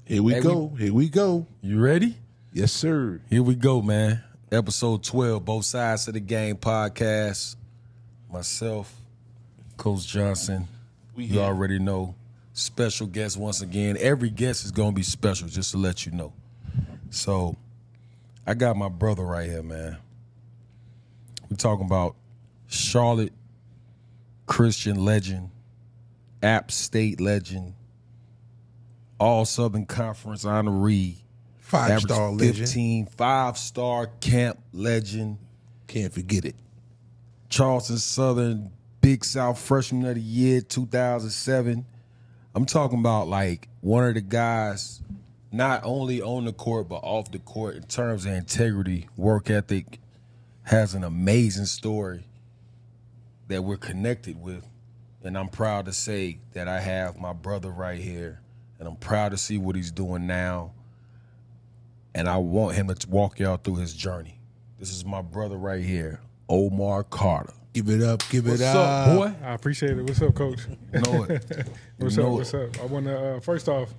Here we go. Here we go. You ready? Yes, sir. Here we go, man. Episode 12, Both Sides of the Game podcast. Myself, Coach Johnson. You already know. Special guest once again. Every guest is going to be special, just to let you know. So, I got my brother right here, man. We're talking about Charlotte Christian legend, App State legend, All Southern Conference honoree, 5-star legend, 15, 5-star camp legend. Can't forget it. Charleston Southern Big South Freshman of the Year 2007. I'm talking about like one of the guys, not only on the court but off the court in terms of integrity, work ethic, has an amazing story that we're connected with. And I'm proud to say that I have my brother right here. And I'm proud to see what he's doing now. And I want him to walk y'all through his journey. This is my brother right here, Omar Carter. Give it up, give it What's up. up, boy? I appreciate it. What's up, Coach? You know it. What's up? I want to, first off,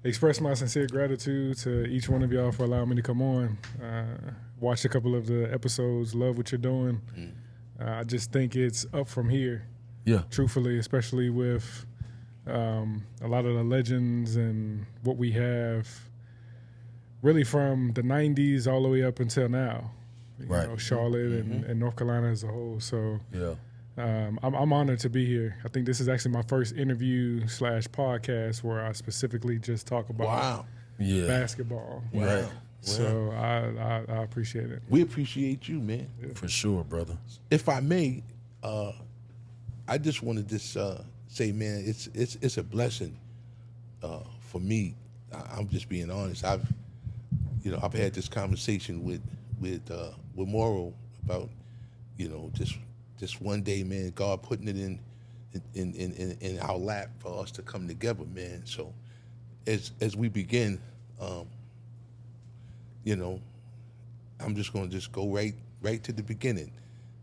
express my sincere gratitude to each one of y'all for allowing me to come on. Watched a couple of the episodes, love what you're doing. I just think it's up from here. Yeah. Truthfully, especially with a lot of the legends and what we have really from the 90s all the way up until now. You know, Charlotte and North Carolina as a whole. So Yeah. I'm honored to be here. I think this is actually my first interview / podcast where I specifically just talk about basketball. Wow. Right. So I appreciate it. We appreciate you, man. For sure, brother. If I may, I just wanted to say, man, it's a blessing for me. I'm just being honest. I've had this conversation with Morrow about, just one day, man, God putting it in our lap for us to come together, man. So as we begin, I'm just going to go right to the beginning.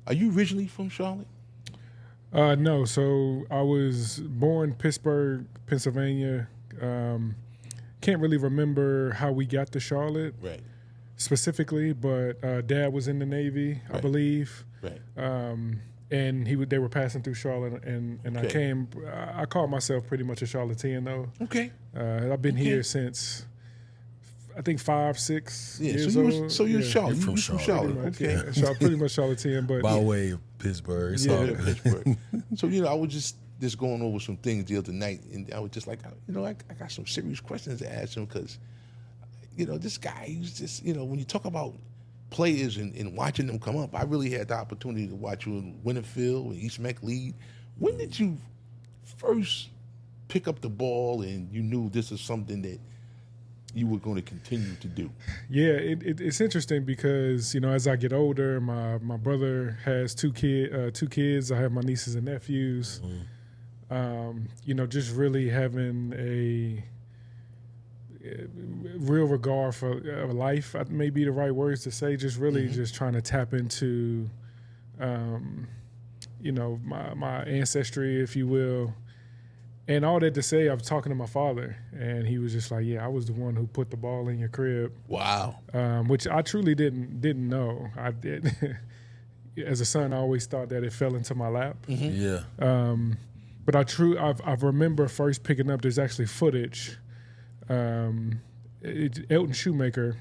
Are you originally from Charlotte? No. So I was born Pittsburgh, Pennsylvania. Can't really remember how we got to Charlotte specifically, but Dad was in the Navy, I believe. Right. And they were passing through Charlotte, and I call myself pretty much a Charlottean, though. Okay. I've been here since, I think, 5-6 years old. So you're Charlotte. You're from Charlotte. Okay. Yeah, pretty much Charlottean. But by way of Pittsburgh. It's all good. Pittsburgh. So, I was just going over some things the other night, and I was just like, I got some serious questions to ask him because, this guy, he's just, when you talk about players and watching them come up, I really had the opportunity to watch you in Winterfield and East Meck League. When did you first pick up the ball and you knew this is something that you were going to continue to do? Yeah, it's interesting because, as I get older, my brother has two kids. I have my nieces and nephews. Just really having a real regard for life, may be the right words to say, just really just trying to tap into, my ancestry, if you will. And all that to say, I was talking to my father, and he was just like, yeah, I was the one who put the ball in your crib. Wow. Which I truly didn't know. I did. As a son, I always thought that it fell into my lap. Yeah. But I remember first picking up, there's actually footage. Elton Shoemaker,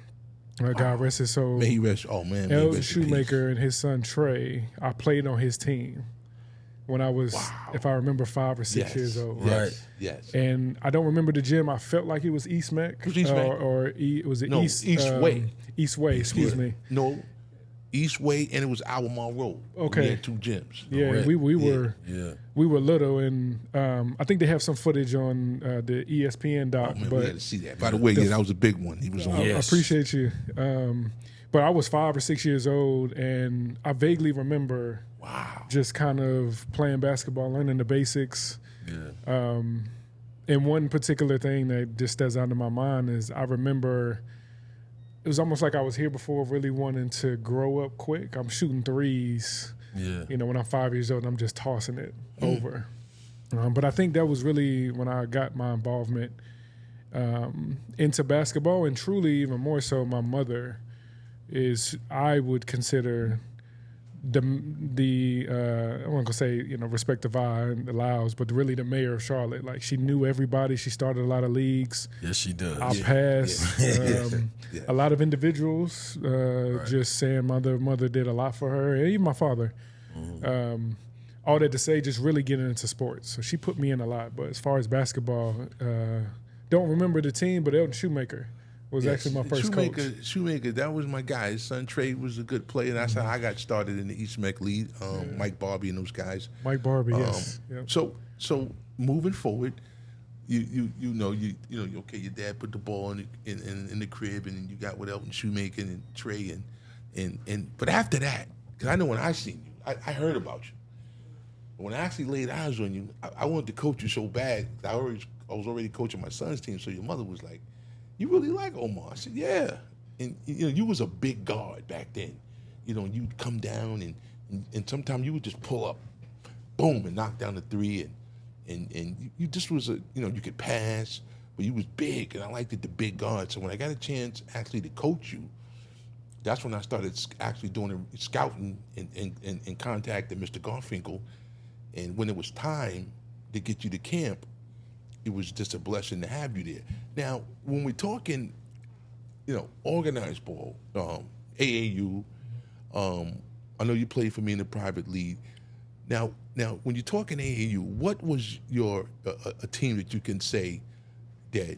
God rest his soul. May he rest. Oh man, Elton Shoemaker and his son Trey. I played on his team when I was, if I remember, 5 or 6 years old. Yes. And I don't remember the gym. I felt like it was East Meck. Was East Meck? East Way. East Way. Excuse me. No. East Way, and it was Albemarle Road. Okay. We had 2 gyms. Yeah, we were little, and I think they have some footage on the ESPN doc. Oh, man, but we had to see that. By the way, that was a big one. He was on. I appreciate you. But I was 5 or 6 years old, and I vaguely remember just kind of playing basketball, learning the basics. Yeah. And one particular thing that just stands out in my mind is I remember it was almost like I was here before, really wanting to grow up quick. I'm shooting threes. Yeah. When I'm 5 years old, I'm just tossing it over. But I think that was really when I got my involvement into basketball, and truly even more so, my mother is, I would consider the I wasn't gonna say, you know, respect the VI and allows, but really the mayor of Charlotte. Like, she knew everybody. She started a lot of leagues. Yes, she does. I passed a lot of individuals just saying mother did a lot for her, and even my father. All that to say, just really getting into sports. So she put me in a lot. But as far as basketball, don't remember the team, but Elton Shoemaker was actually my first coach. Shoemaker, that was my guy. His son Trey was a good player. That's how I got started in the East Mech League. Mike Barbie and those guys. Mike Barbie, yes. Yep. So moving forward, you know, okay, your dad put the ball in the crib, and you got with Elton Shoemaker and Trey and but after that, because I know when I seen you, I heard about you. When I actually laid eyes on you, I wanted to coach you so bad. I was already coaching my son's team, so your mother was like, "You really like Omar?" I said, "Yeah." And you know, you was a big guard back then. You know, you'd come down and sometimes you would just pull up, boom, and knock down the three, and you just was you could pass, but you was big, and I liked it, the big guard. So when I got a chance actually to coach you, that's when I started actually doing scouting and contacting Mr. Garfinkel. And when it was time to get you to camp, it was just a blessing to have you there. Now, when we're talking, organized ball, AAU, I know you played for me in the private league. Now, when you're talking AAU, what was your a team that you can say that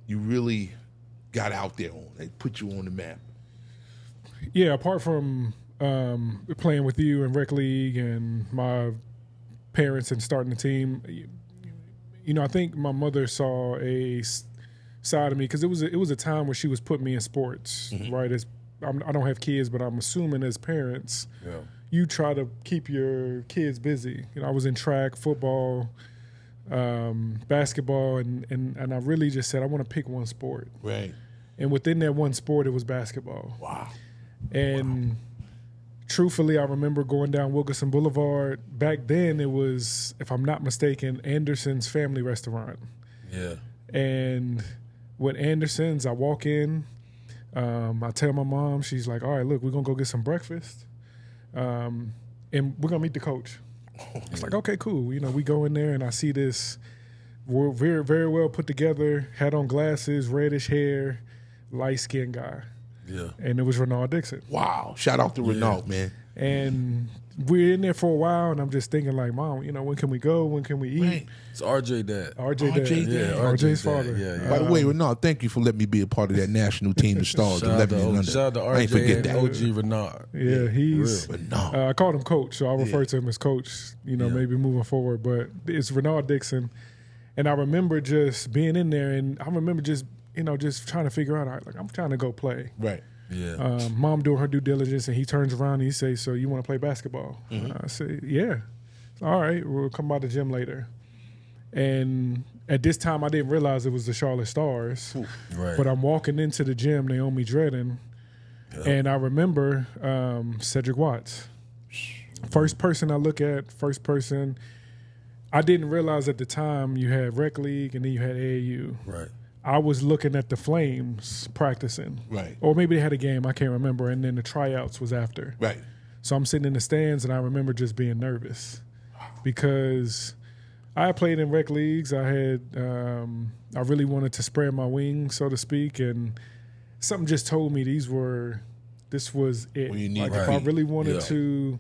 you really got out there on, that put you on the map? Yeah, apart from playing with you in rec league and my parents and starting the team, I think my mother saw a side of me, because it was a time where she was putting me in sports, right? I don't have kids, but I'm assuming as parents, you try to keep your kids busy. I was in track, football, basketball, and I really just said I want to pick one sport. Right. And within that one sport, it was basketball. Wow. And truthfully, I remember going down Wilkerson Boulevard. Back then, it was, if I'm not mistaken, Anderson's Family Restaurant. Yeah. And with Anderson's, I walk in. I tell my mom, she's like, "All right, look, we're going to go get some breakfast. And we're going to meet the coach." It's like, okay, cool. We go in there, and I see this very, very well put together, had on glasses, reddish hair, light-skinned guy. Yeah. And it was Renaud Dixon. Wow. Shout out to Renaud, man. And we're in there for a while, and I'm just thinking like, Mom, when can we go? When can we eat? Right. It's RJ dad. RJ dad. Yeah, RJ's father. Yeah. By the way, Renaud, thank you for letting me be a part of that national team of stars. Shout out to RJ, I ain't forget that. OG Renaud. Yeah, he's Renaud. I called him coach, so I'll refer to him as coach, maybe moving forward. But it's Renaud Dixon. And I remember just being in there, and I remember just trying to figure out, like, I'm trying to go play. Right. Yeah. Mom doing her due diligence, and he turns around and he says, "So you want to play basketball?" I say, "Yeah." All right, we'll come by the gym later. And at this time, I didn't realize it was the Charlotte Stars. Right. But I'm walking into the gym, Naomi Dredden, and I remember Cedric Watts. First person I look at, I didn't realize at the time you had rec league and then you had AAU. Right. I was looking at the Flames practicing. Right. Or maybe they had a game, I can't remember, and then the tryouts was after. Right. So I'm sitting in the stands, and I remember just being nervous because I had played in rec leagues. I really wanted to spread my wings, so to speak, and something just told me this was it. Well, you need if I really wanted to,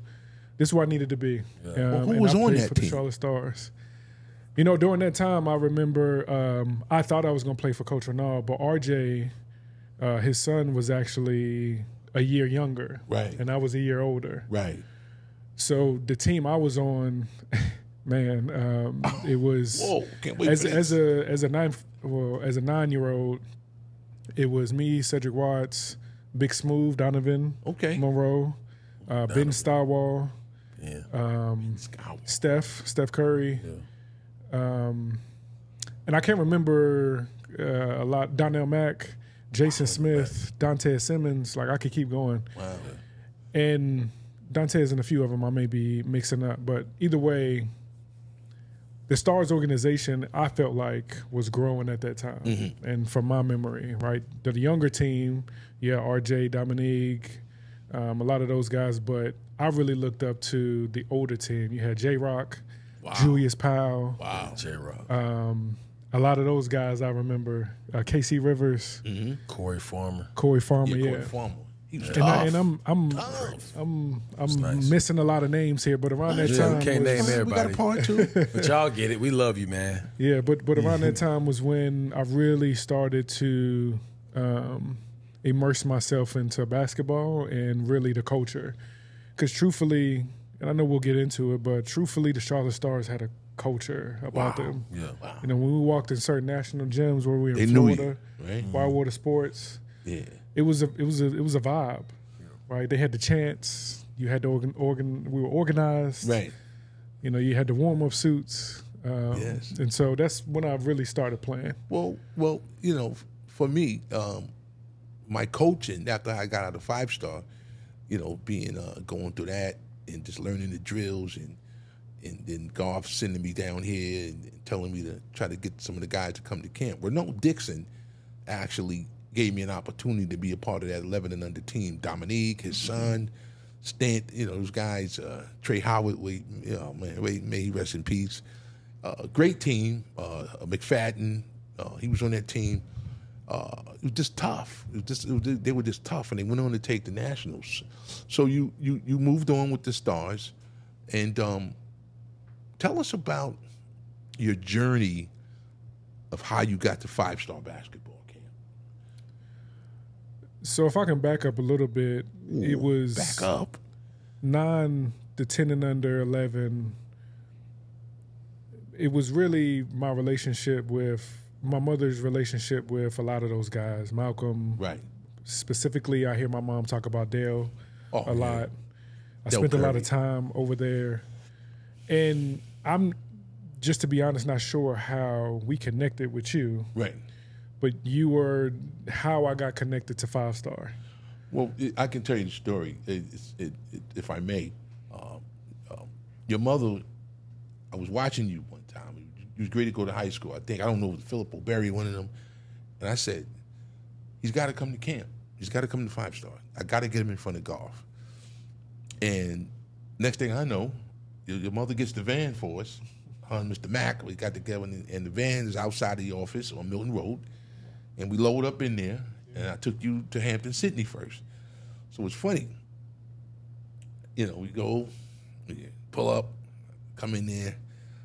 this is where I needed to be. Well, who was on that for team? The Charlotte Stars. During that time, I remember I thought I was going to play for Coach Renaud, but RJ, his son, was actually a year younger. Right. And I was a year older. Right. So the team I was on, man, it was Whoa, can't wait as for this. as a 9-year-old, it was me, Cedric Watts, Big Smooth, Donovan Monroe, Ben Starwall, Steph Curry. Yeah. And I can't remember a lot. Donnell Mack, Jason Smith, Dante Simmons. Like, I could keep going. Wow. And Dante's and a few of them I may be mixing up, but either way, the Stars organization, I felt like, was growing at that time. Mm-hmm. And from my memory, right, the younger team, RJ, Dominique, a lot of those guys, but I really looked up to the older team. You had J-Rock, Julius Powell. Wow, J-Rock. A lot of those guys I remember. K.C. Rivers. Mm-hmm. Corey Farmer, Corey Farmer. He was tough. And I'm nice. Missing a lot of names here, but around that time, can't name everybody. We got a part too, but y'all get it. We love you, man. Yeah, but around that time was when I really started to immerse myself into basketball and really the culture. Because truthfully, and I know we'll get into it, but truthfully, the Charlotte Stars had a culture about them. Yeah. Wow. You know, when we walked in certain national gyms where we were in They Florida, knew you, right? Whitewater Sports. Yeah. It was a vibe, right? They had the chants. You had to we were organized, right? You know, you had the warm up suits, yes. And so that's when I really started playing. Well, you know, for me, my coaching after I got out of 5-star, you know, being going through that and just learning the drills and then Golf sending me down here and telling me to try to get some of the guys to come to camp. Well, no, Dixon actually gave me an opportunity to be a part of that 11 and under team. Dominique, his son, Stant, you know, those guys, Trey Howard, may he rest in peace. Great team. McFadden, he was on that team. It was just tough. They were just tough, and they went on to take the Nationals. So you moved on with the Stars, and tell us about your journey of how you got to 5-star basketball. So if I can back up a little bit, it was back up 9 to 10 and under 11. It was really my relationship with my mother's relationship with a lot of those guys. Malcolm, right? Specifically, I hear my mom talk about Dale a lot. I Dale spent Curry. a lot of time over there, and I'm just to be honest, not sure how we connected with you, right? But you were how I got connected to 5-star. Well, I can tell you the story, if I may. Your mother, I was watching you one time. You was ready to go to high school. I don't know, Philip O'Berry, one of them. And I said, he's got to come to camp. He's got to come to 5-star. I got to get him in front of Golf. And next thing I know, your mother gets the van for us. Her and Mr. Mack, we got together, and the van is outside of the office on Milton Road. And we load up in there, and I took you to Hampton Sydney first. So it's funny. You know, we go, we pull up, come in there.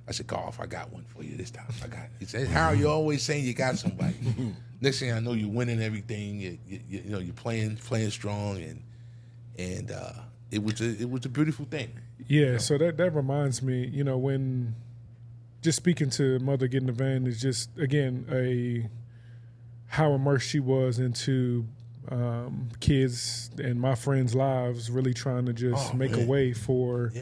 I said, Golf, I got one for you this time. He said, Harold, you're always saying you got somebody. Next thing I know, you're winning everything. You know, you're playing strong, and it was a beautiful thing. Yeah, you know? So that reminds me, you know, when just speaking to Mother getting the van is just, again, how immersed she was into kids and my friends' lives, really trying to just make a way for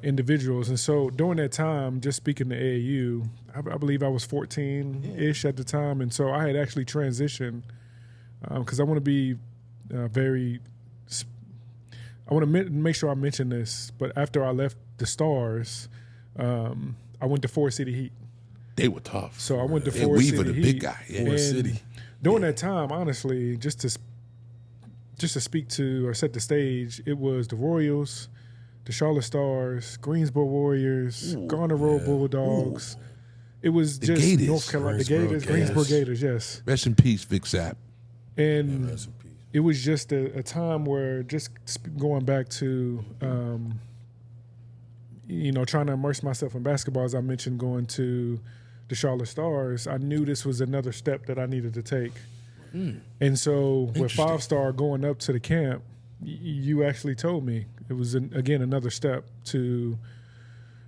individuals. And so during that time, just speaking to AAU, I believe I was 14-ish at the time. And so I had actually transitioned because I want to be I want to make sure I mention this, but after I left the Stars, I went to Forest City Heat. They were tough. So I went to Forest City. Weaver, the big guy. Yeah. Forest City. During that time, honestly, just to speak to or set the stage, it was the Royals, the Charlotte Stars, Greensboro Warriors, Garner Road Bulldogs. It was the just Gators. North Carolina, the Gators, Greensboro Gators, yes. Rest in peace, Vic Sapp. And it was just a time where, just going back to, you know, trying to immerse myself in basketball, as I mentioned, going to the Charlotte Stars, I knew this was another step that I needed to take. And so with 5-star going up to the camp, you actually told me it was, again, another step to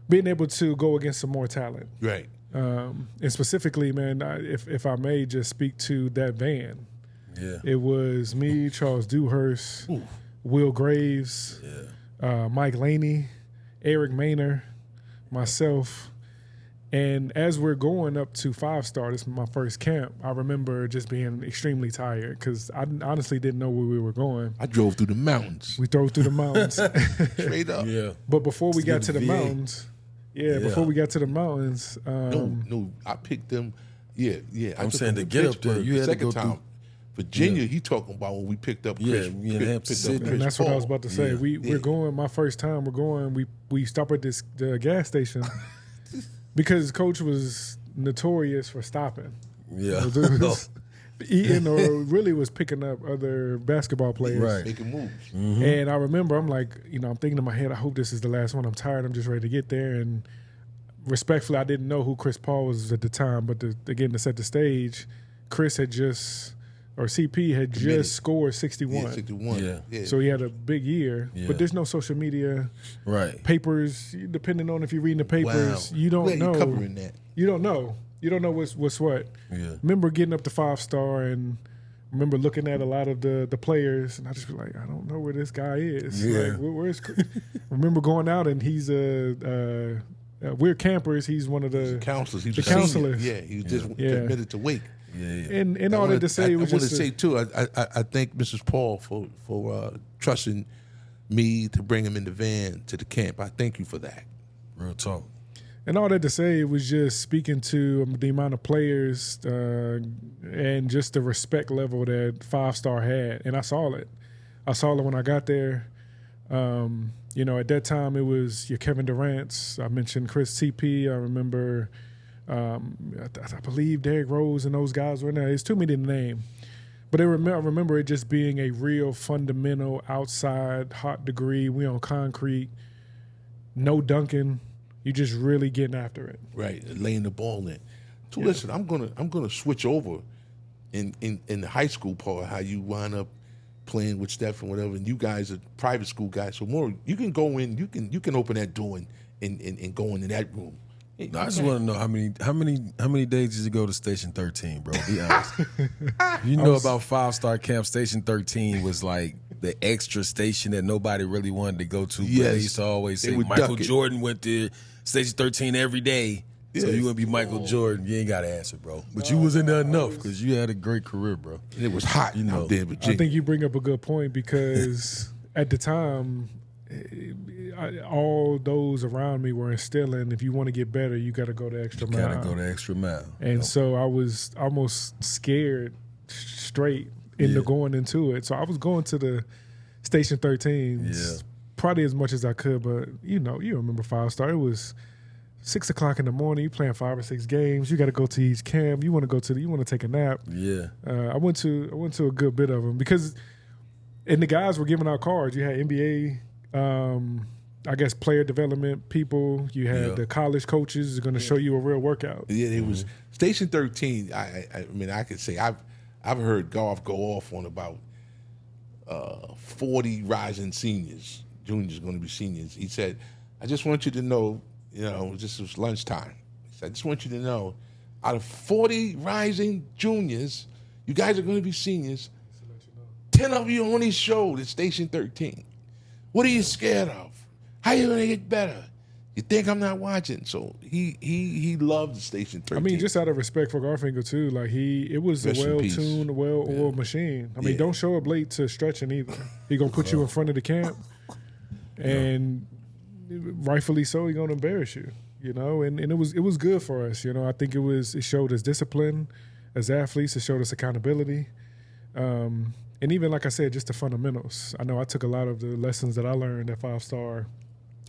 being able to go against some more talent. Right. And specifically, man, if I may just speak to that van. Yeah. It was me, Charles Dewhurst, Will Graves, Mike Laney, Eric Maynor, myself. And as we're going up to 5-star, this is my first camp, I remember just being extremely tired because I honestly didn't know where we were going. I drove through the mountains. We drove through the mountains. Straight up. Yeah. But before we got to the VA. mountains, Yeah, before we got to the mountains. No, I picked them. Yeah. I'm saying to get up there, you had to go through Virginia. He talking about when we picked up Chris. And that's what I was about to say. We're going. My first time, we're going. We stop at the gas station because Coach was notorious for stopping. Yeah. Eating or really was picking up other basketball players. Right. Making moves. Mm-hmm. And I remember I'm like, I'm thinking in my head, I hope this is the last one. I'm tired. I'm just ready to get there. And respectfully, I didn't know who Chris Paul was at the time. But to set the stage, Chris had just, or CP had just scored 61. Yeah, 61. Yeah. So he had a big year. Yeah. But there's no social media. Right. Papers, depending on if you're reading the papers, you don't know. Covering that. You don't know. You don't know what's what. Yeah. Remember getting up to 5-star and remember looking at a lot of the players and I just be like, I don't know where this guy is. Yeah. Like, where's remember going out and he's we're campers. He's one of the counselors. The counselors. Yeah, he was just committed to Wake. Yeah. And all that to say, I was want just to say too. I thank Mrs. Paul for trusting me to bring him in the van to the camp. I thank you for that. Real talk. And all that to say, it was just speaking to the amount of players and just the respect level that 5-star had. And I saw it. I saw it when I got there. At that time, it was your Kevin Durant's. I mentioned Chris CP. I remember, I believe Derrick Rose and those guys were in there. It's too many to name. But I remember it just being a real fundamental outside hot degree. We on concrete, no dunking. You just really getting after it, right? Laying the ball in. So listen, I'm gonna switch over in the high school part. How you wind up playing with Steph and whatever, and you guys are private school guys. So more, you can go in, you can open that door and go into that room. No, I just want to know how many days did you go to Station 13, bro? Be honest. You know about 5-star camp. Station 13 was like the extra station that nobody really wanted to go to. Yes. But they used to always say Michael Jordan went to Station 13 every day. Yes. So you want to be Michael Jordan, you ain't got to answer, bro. But you was in there enough because you had a great career, bro. And it was hot out there in Virginia. I think you bring up a good point because at the time, all those around me were instilling, if you want to get better, you got to go the extra mile. You got to go the extra mile. And so I was almost scared straight into going into it. So I was going to the Station 13s probably as much as I could, but you remember 5-star. It was 6 o'clock in the morning. You playing 5 or 6 games. You got to go to each camp. You want to take a nap. Yeah. I went to a good bit of them because, and the guys were giving out cards. You had NBA. I guess player development people. You had the college coaches going to show you a real workout. Yeah, it was Station 13. I mean, I could say I've heard golf go off on about 40 rising seniors, juniors going to be seniors. He said, "I just want you to know, this was lunchtime. He said, I just want you to know, out of 40 rising juniors, you guys are going to be seniors. 10 of you only showed at Station 13. What are you scared of? How you gonna get better? You think I'm not watching?" So he loved the Station 13. I mean, just out of respect for Garfinkel too, like it was a well-tuned, well-oiled machine. I mean, don't show up late to stretching either. He gonna put you in front of the camp, and rightfully so, he gonna embarrass you. And it was good for us. I think it showed us discipline as athletes. It showed us accountability. And even, like I said, just the fundamentals. I know I took a lot of the lessons that I learned at 5-star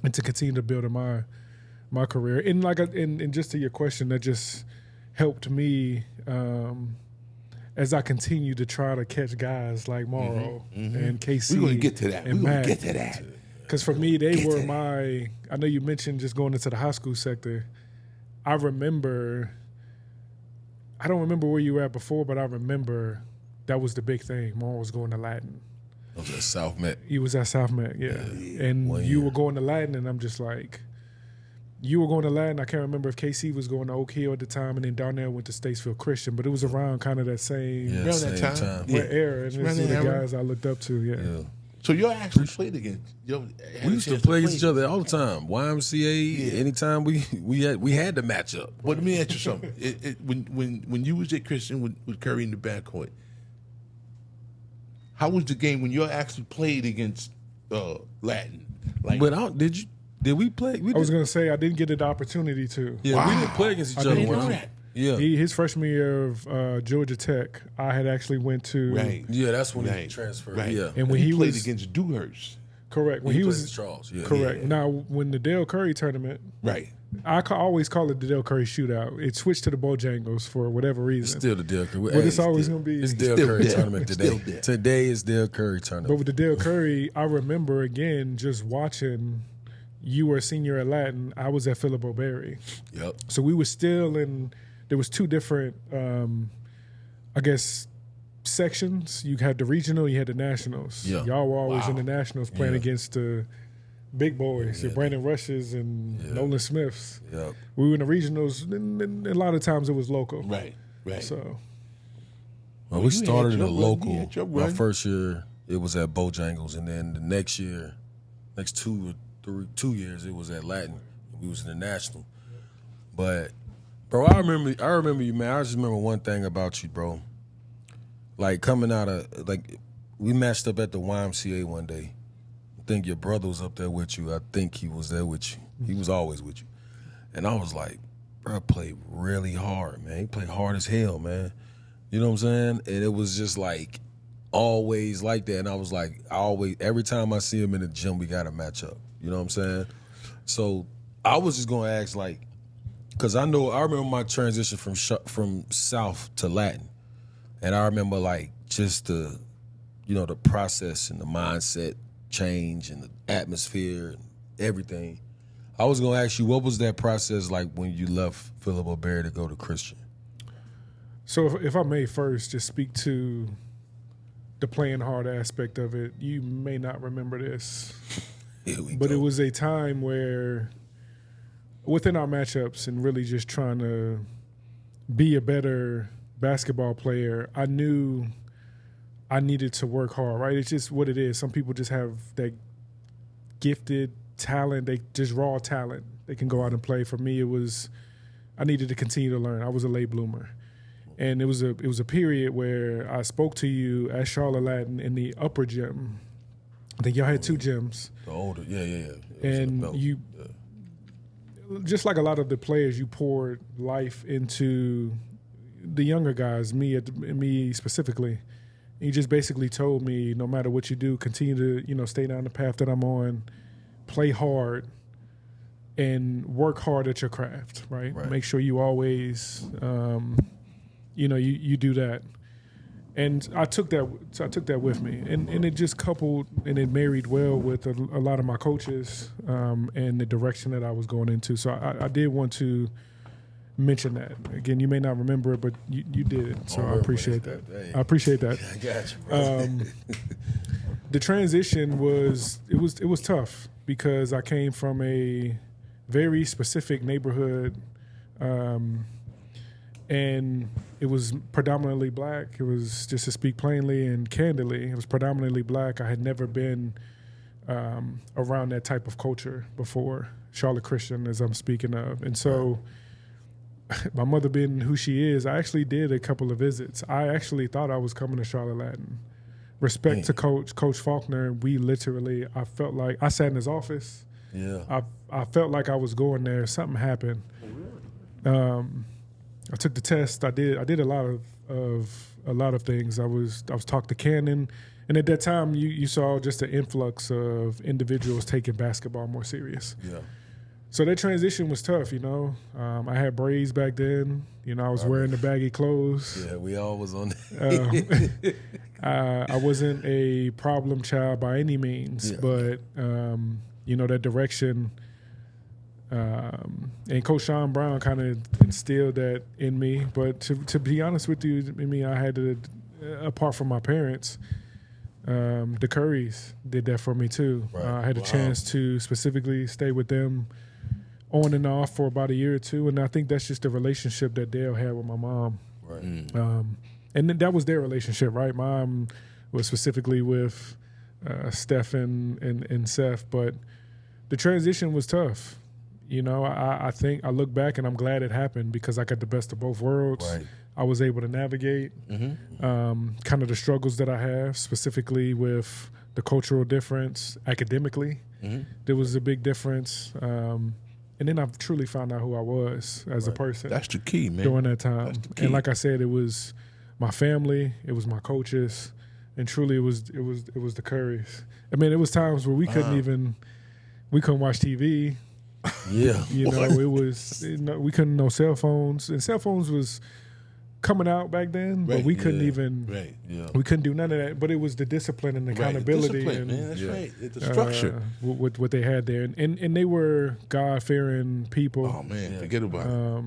and to continue to build in my career. And and just to your question, that just helped me as I continue to try to catch guys like Morrow and KC. We're going to get to that. We're going to get to that. Because for me, they were I know you mentioned just going into the high school sector. I don't remember where you were at before, but I remember that was the big thing. Morrow was going to Latin. I was at South Met. He was at South Met, yeah. And you were going to Latin, and I'm just like, you were going to Latin. I can't remember if KC was going to Oak Hill at the time, and then Darnell went to Statesville Christian, but it was around kind of that same time. era. And these are the guys I looked up to, yeah. So you actually played against. We used to play against each other all the time. YMCA. Anytime we had to match up. But let me ask you something. When you was at Christian with Curry in the backcourt, how was the game when you actually played against Latin? But did you? Did we play? I was going to say I didn't get the opportunity to. Yeah, we didn't play against each other. didn't know that. Yeah. His freshman year of Georgia Tech, I had actually went to. Right. Yeah, that's when he transferred. Right. Yeah. And when he played was against Dewhurst. correct, when he he played was against Charles. Yeah. correct. Yeah. Now, when the Dale Curry tournament, Right. I always call it the Dale Curry shootout. It switched to the Bojangles for whatever It's reason. still the Dale Curry. But it's always going to be. It's Dale still Curry there. tournament It's today. still there. Today is Dale Curry But tournament. with the Dale Curry, I remember again just watching. You were a senior at Latin. I was at Philip O'Berry. Yep. So we were still in. There was two different, I guess, sections. You had the regional. You had the nationals. Yeah. Y'all were always in the nationals playing Yeah. against the big boys, your Brandon Rushes and Nolan Smiths. Yep. We were in the regionals, and a lot of times it was local. Right. Right. So Well, you we had started at your a run. local. You had your My run. first year, it was at Bojangles, and then the next year, next 2 years, it was at Latin. We was in the national. But, bro, I remember you, man. I just remember one thing about you, bro. Like coming out of we matched up at the YMCA one day. I think your brother was up there with you. I think he was there with you. He was always with you. And I was like, bro, played really hard, man. He played hard as hell, man. You know what I'm saying? And it was just like always like that. And I was like, every time I see him in the gym, we got to match up. You know what I'm saying? So I was just going to ask, like, because I remember my transition from South to Latin. And I remember, like, just the process and the mindset change and the atmosphere and everything. I was going to ask you, what was that process like when you left Philip O'Berry to go to Christian? So if I may first just speak to the playing hard aspect of it, you may not remember this, but it was a time where within our matchups and really just trying to be a better basketball player, I knew I needed to work hard, right? It's just what it is. Some people just have that gifted talent, they just raw talent. They can go out and play. For me, I needed to continue to learn. I was a late bloomer. And it was a period where I spoke to you at Charlotte Latin in the upper gym. I think y'all had two gyms. The older, yeah. And you, just like a lot of the players, you poured life into the younger guys, me specifically. And you just basically told me, no matter what you do, continue to stay down the path that I'm on, play hard, and work hard at your craft. Right? Make sure you always. You do that. And I took that with me. And it just coupled and it married well with a lot of my coaches and the direction that I was going into. So I did want to mention that. Again, you may not remember it, but you did. So I appreciate that. I appreciate that. I got you, bro. The transition was tough because I came from a very specific neighborhood and it was predominantly black. It was, just to speak plainly and candidly, it was predominantly black. I had never been around that type of culture before, Charlotte Christian, as I'm speaking of. And so my mother being who she is, I actually did a couple of visits. I actually thought I was coming to Charlotte Latin. Respect to Coach Faulkner. We literally, I felt like, I sat in his office. Yeah. I felt like I was going there. Something happened. I took the test. I did a lot of things. I was talked to Cannon, and at that time you saw just an influx of individuals taking basketball more serious. Yeah. So that transition was tough, I had braids back then. I was wearing the baggy clothes. Yeah, we all was on that. I wasn't a problem child by any means, but that direction. And Coach Sean Brown kind of instilled that in me. But to be honest with you, I had to, apart from my parents, the Currys did that for me too. Right. I had a chance to specifically stay with them on and off for about a year or two, and I think that's just the relationship that Dale had with my mom. Right. And that was their relationship, right? Mom was specifically with Steph and Seth, but the transition was tough. I think I look back and I'm glad it happened because I got the best of both worlds. Right. I was able to navigate kind of the struggles that I have, specifically with the cultural difference academically. There was a big difference. And then I truly found out who I was as a person. That's the key, man. During that time. That's the key. And like I said, it was my family, it was my coaches, and truly it was the Currys. I mean, it was times where we couldn't watch TV. Yeah. It was we couldn't know cell phones, and cell phones was coming out back then, but we couldn't we couldn't do none of that. But it was the discipline and the accountability, discipline, and man. That's right. The structure, what they had there, and they were God fearing people. Oh man, forget about it.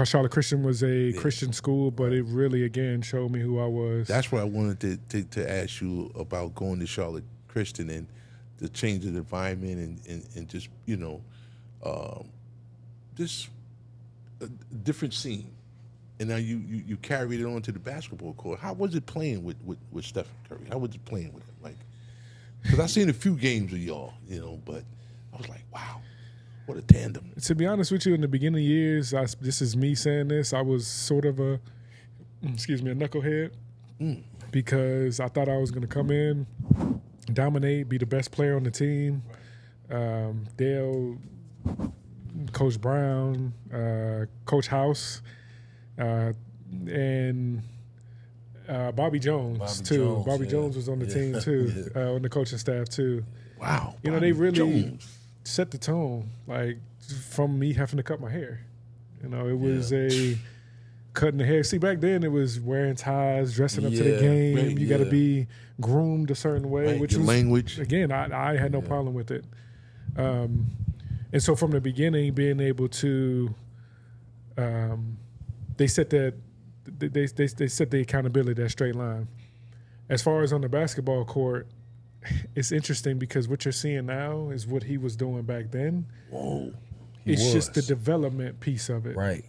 Charlotte Christian was a Christian school, but it really again showed me who I was. That's what I wanted to ask you about going to Charlotte Christian and the change of the environment and just just a different scene. And now you carried it on to the basketball court. How was it playing with Stephen Curry? How was it playing with him? Like, because I seen a few games of y'all, but I was like, wow, what a tandem. To be honest with you, in the beginning years, this is me saying this, I was sort of a knucklehead because I thought I was going to come in, dominate, be the best player on the team. Dale, Coach Brown, Coach House, and Bobby Jones too. Bobby Jones was on the team too, on the coaching staff too. Wow, they really set the tone. Like from me having to cut my hair, it was a cutting the hair. See, back then it was wearing ties, dressing up to the game. Right, you got to be groomed a certain way, which your was language. Again, I had no problem with it. And so from the beginning, being able to, they set the accountability, that straight line. As far as on the basketball court, it's interesting because what you're seeing now is what he was doing back then. Whoa. It's just the development piece of it. Right.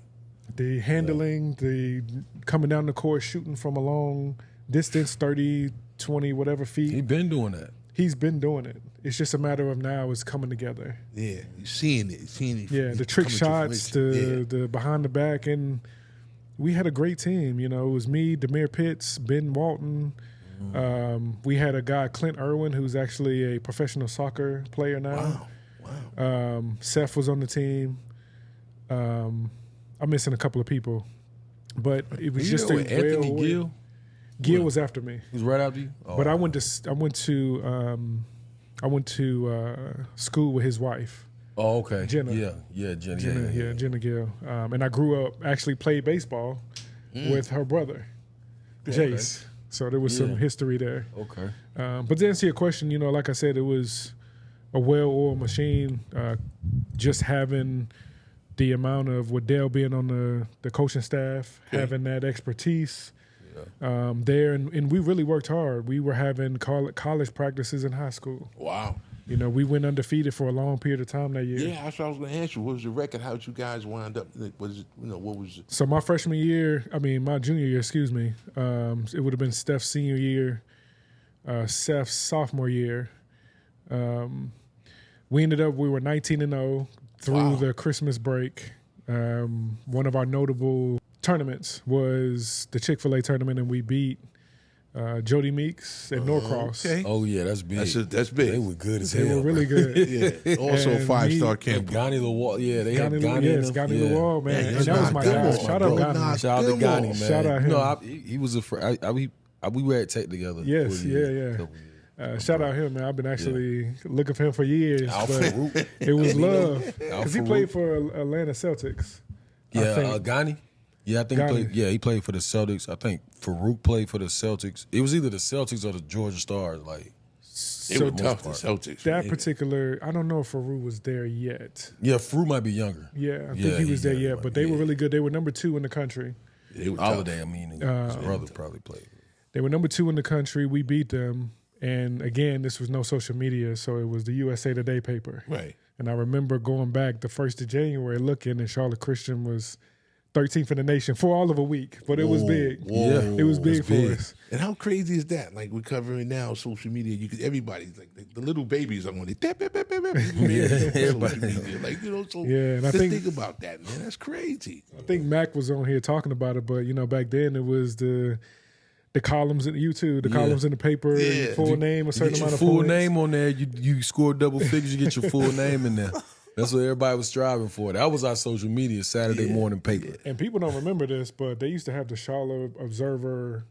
The handling, the coming down the court, shooting from a long distance, 30, 20, whatever feet. He's been doing that. He's been doing it. It's just a matter of now it's coming together. Yeah, you're seeing it. Yeah, the trick shots, the behind the back, and we had a great team. It was me, Demir Pitts, Ben Walton. We had a guy, Clint Irwin, who's actually a professional soccer player now. Wow. Seth was on the team. I'm missing a couple of people, but it was just Anthony Gill. Gill was after me. He was right after you. But I went to school with his wife. Oh, okay. Jenna. Jenna Gill. And I grew up, actually played baseball with her brother, Jace. So there was some history there. Okay. But to answer your question, like I said, it was a well-oiled machine. Just having the amount of Waddell being on the coaching staff, having that expertise there, and we really worked hard. We were having college practices in high school. Wow. We went undefeated for a long period of time that year. Yeah, that's what I was going to ask you. What was the record? How did you guys wind up? What was it? So my junior year, excuse me, it would have been Steph's senior year, Seth's sophomore year. We were 19-0 through the Christmas break. One of our notable tournaments was the Chick-fil-A tournament, and we beat Jody Meeks at Norcross. Okay. Oh yeah, that's big. That's big. They were good as hell. They were really good. Yeah. Also And 5-star camp. Ghani Lawal. Yeah, they had Ghani Ghani. Lawal, man. Yeah, And that was my guy. Shout out bro. Ghani. Shout out to Ghani, man. Shout out him. No, he was we were at Tech together. Yes, yeah. Shout out him, man. I've been actually looking for him for years. But it was love. Because he played for Atlanta Celtics. Yeah, Ghani. Yeah, I think he played for the Celtics. I think Farouk played for the Celtics. It was either the Celtics or the Georgia Stars. Like, they were tough, the Celtics. That particular, I don't know if Farouk was there yet. Yeah, Farouk might be younger. Yeah, I think he was there yet. But they were really good. They were number 2 in the country. Holiday, his brother probably played. They were number 2 in the country. We beat them. And again, this was no social media, so it was the USA Today paper. Right. And I remember going back the 1st of January looking, and Charlotte Christian was 13th in the nation for all of a week. But it was big. Yeah, it was big for us. And how crazy is that? Like, we're covering now social media. Everybody's like the little babies are on it. And I think about that, man. That's crazy. I think Mac was on here talking about it, but back then it was the the columns in YouTube, columns in the paper, your full name, a certain amount of full points. name on there. You score double figures, you get your full name in there. That's what everybody was striving for. That was our social media Saturday morning paper. And people don't remember this, but they used to have the Charlotte Observer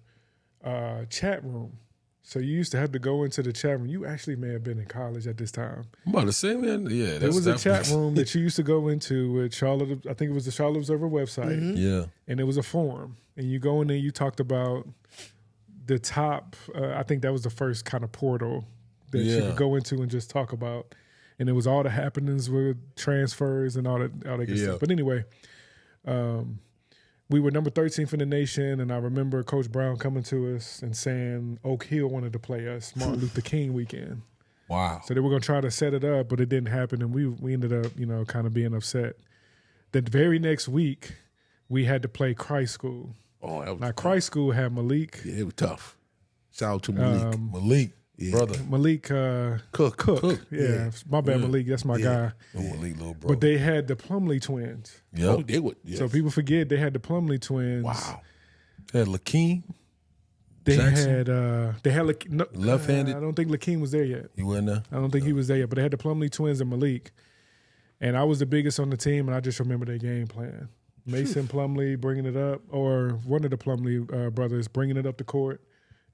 chat room. So you used to have to go into the chat room. You actually may have been in college at this time. I'm about to say, man, there was a chat room that you used to go into with Charlotte. I think it was the Charlotte Observer website. Mm-hmm. Yeah, and it was a forum, and you go in there. You talked about the top. I think that was the first kind of portal that you could go into and just talk about. And it was all the happenings with transfers and all that good stuff. But anyway, we were number 13th in the nation, and I remember Coach Brown coming to us and saying Oak Hill wanted to play us Martin Luther King weekend. Wow. So they were going to try to set it up, but it didn't happen, and we ended up, kind of being upset. The very next week, we had to play Christ School. Oh, that was now, Christ School had Malik. Yeah, it was tough. Shout out to Malik. Malik. Yeah. Brother. Malik Cook. Yeah, my bad, Malik. That's my guy. Malik, little bro. But they had the Plumlee twins. Yeah, oh, they would. Yes. So people forget they had the Plumlee twins. Wow. They had Lakeem. They Jackson? had left-handed. I don't think Lakeem was there yet. He wasn't there. I don't think he was there yet. But they had the Plumlee twins and Malik, and I was the biggest on the team, and I just remember their game plan. Mason Plumlee bringing it up, or one of the Plumlee brothers bringing it up the court.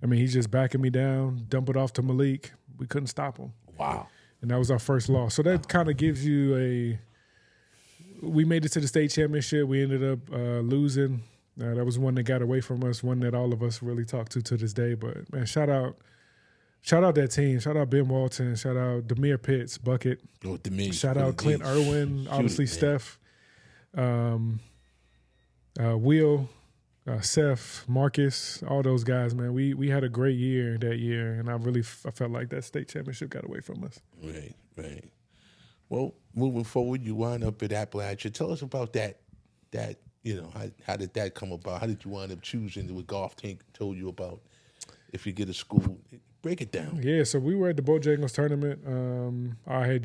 I mean, he's just backing me down, dump it off to Malik. We couldn't stop him. Wow. And that was our first loss. So that kind of gives you we made it to the state championship. We ended up losing. That was one that got away from us, one that all of us really talk to this day. But, man, shout out that team. Shout out Ben Walton. Shout out Demir Pitts, Bucket. Oh, Demir. Shout out Clint Irwin, obviously Steph, Will, Seth, Marcus, all those guys, man. We had a great year that year, and I felt like that state championship got away from us. Right. Well, moving forward, you wind up at Appalachia. Tell us about that. How did that come about? How did you wind up choosing what Golf Tank told you about? If you get a school, break it down. Yeah, so we were at the Bojangles tournament. I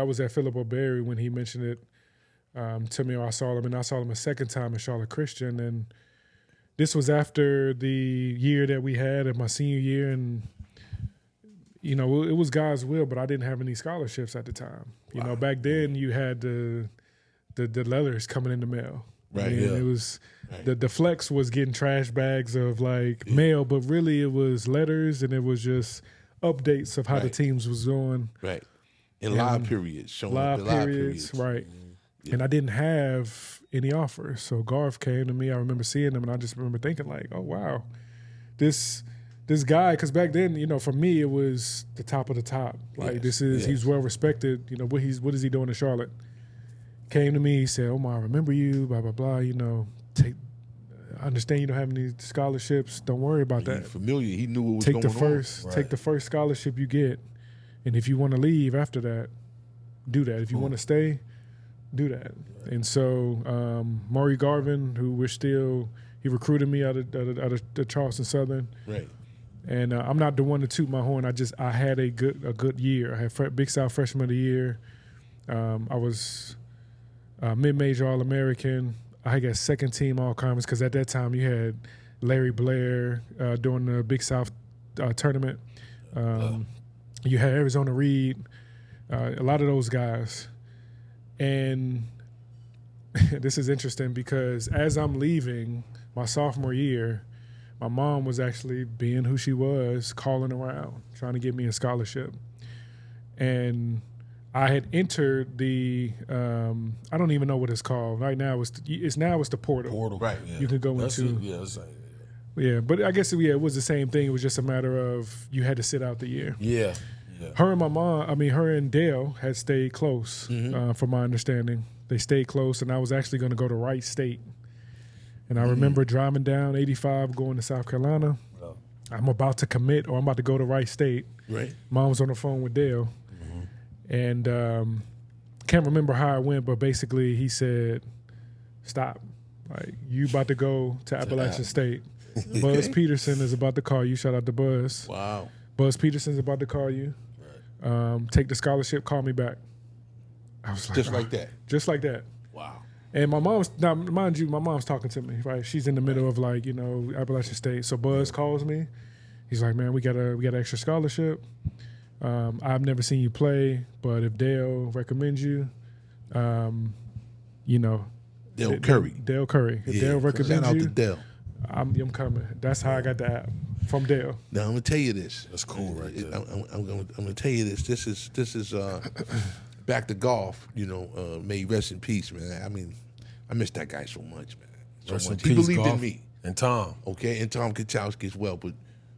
was at Philip O'Berry when he mentioned it. To me, I saw him a second time at Charlotte Christian, and this was after the year that we had at my senior year, and it was God's will, but I didn't have any scholarships at the time. Wow. Back then you had the letters coming in the mail. Right. It was the flex was getting trash bags of mail, but really it was letters, and it was just updates of how the teams was going. Right. In live periods, showing live periods. Right. Yeah. And I didn't have any offers. So Garth came to me. I remember seeing him, and I just remember thinking oh, wow, this guy, because back then, for me, it was the top of the top. He's well respected. What is he doing in Charlotte? Came to me, he said, Omar, I remember you, blah, blah, blah. I understand you don't have any scholarships. Don't worry about that. Familiar. He knew what was going on. Take the first scholarship you get. And if you want to leave after that, do that. If you want to stay, do that. And so Maury Garvin, he recruited me out of the Charleston Southern. Right. And I'm not the one to toot my horn. I had a good year. I had Big South Freshman of the Year. I was mid-major All-American. I got second team All-Conference because at that time you had Larry Blair doing the Big South tournament. You had Arizona Reed, a lot of those guys. And this is interesting because as I'm leaving my sophomore year, my mom was actually being who she was, calling around, trying to get me a scholarship. And I had entered the I don't even know what it's called. Right now it's the portal. Right. Yeah. You could go into. Yeah, but I guess it was the same thing. It was just a matter of you had to sit out the year. Yeah. Her and Dale had stayed close, from my understanding. They stayed close, and I was actually going to go to Wright State. And I remember driving down 85, going to South Carolina. Oh. I'm about to commit, or I'm about to go to Wright State. Right. Mom was on the phone with Dale. And can't remember how it went, but basically he said, stop. You about to go to Appalachian State. Buzz Peterson is about to call you. Shout out to Buzz. Wow. Buzz Peterson's about to call you. Right. Take the scholarship, call me back. I was like, just like that. Just like that. Wow. And my mom's now, mind you, my mom's talking to me, right? She's in the middle of like, you know, Appalachian State. So Buzz calls me. He's like, man, we got an extra scholarship. I've never seen you play, but if Dale recommends you, you know, Dale Curry. Dale Curry. If Dale recommends shout out you, to Dale. I'm coming. That's how I got the app from Dale. Now I'm gonna tell you this. That's cool, right there. I'm gonna tell you this. This is back to golf. You know, may he rest in peace, man. I mean, I miss that guy so much, man. So Rest in much. peace, He believed Golf. in me. And Tom. Okay, and Tom Kachowski as well. But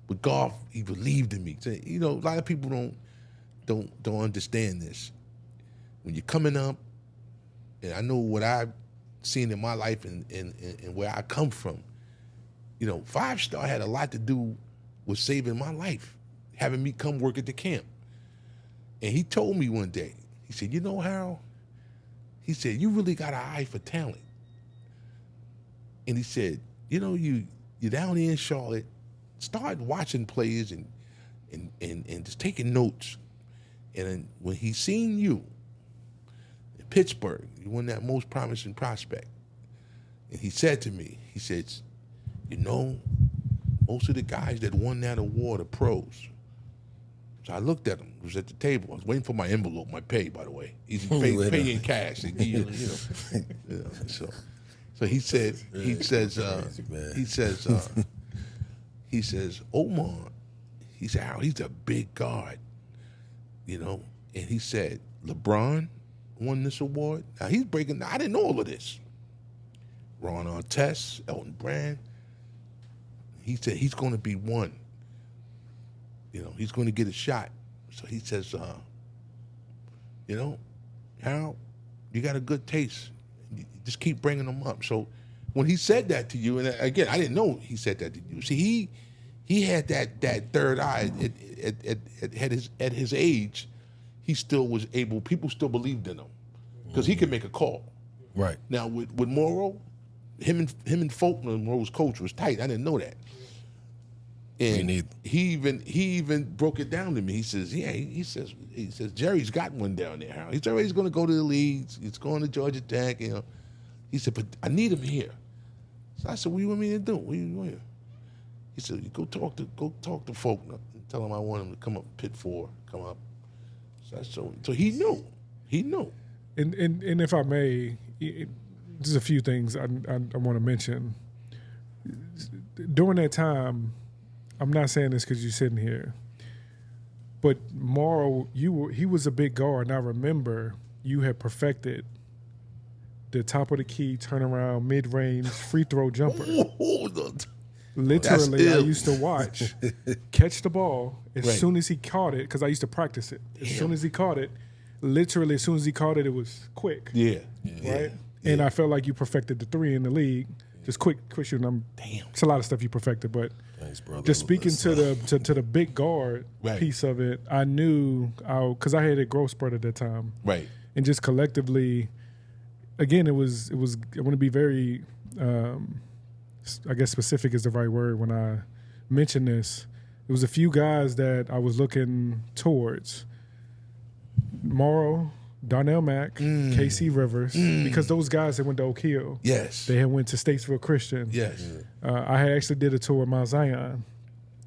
with golf, he believed in me. So, you know, a lot of people don't understand this. When you're coming up, and I know what I've seen in my life and where I come from, you know, 5-star had a lot to do with saving my life, having me come work at the camp. And he told me one day, he said, you know, Harold, he said, you really got an eye for talent. And he said, you know, you're down here in Charlotte, start watching plays and just taking notes. And then when he seen you in Pittsburgh, you won that most promising prospect. And he said to me, he said, you know, most of the guys that won that award are pros. So I looked at him. He was at the table. I was waiting for my envelope, my pay, by the way. He's pay in cash. They give you, you know. So he said, he says, Omar, he said, Harold, he's a big guard, you know. And he said, LeBron won this award. Now he's breaking. I didn't know all of this. Ron Artest, Elton Brand. He said he's going to be one. You know, he's going to get a shot. So he says, you know, Harold, you got a good taste. You just keep bringing them up. So when he said that to you, and again, I didn't know he said that to you. See, he had that third eye at his age. He still was able. People still believed in him because he could make a call. Right. Now with Morrow, him and Faulkner, Morrow's coach, was tight. I didn't know that. And he even broke it down to me. He says, yeah, he says Jerry's got one down there, Harold. He's always going to go to the leagues. He's going to Georgia Tech, you know. He said, but I need him here. So I said, what do you want me to do? What do you want? He said, go talk to Faulkner and tell him I want him to come up Pit 4, come up. So he knew. He knew. And if I may, there's a few things I want to mention. During that time, I'm not saying this because you're sitting here, but Morrow, he was a big guard, and I remember you had perfected the top of the key, turnaround, mid-range, free throw jumper. Literally, I used to watch, catch the ball as soon as he caught it, because I used to practice it. As soon as he caught it, literally as soon as he caught it, it was quick. Yeah. Right? Yeah. And I felt like you perfected the 3 in the league. Just quick shooting. It's a lot of stuff you perfected, but thanks, just speaking to the big guard piece of it, I knew because I had a growth spurt at that time, right? And just collectively, again, it was. I want to be very, I guess specific is the right word when I mention this. It was a few guys that I was looking towards: Morrow, Darnell Mack, KC Rivers, because those guys that went to Oak Hill, they had went to Statesville Christian. I had actually did a tour with Mount Zion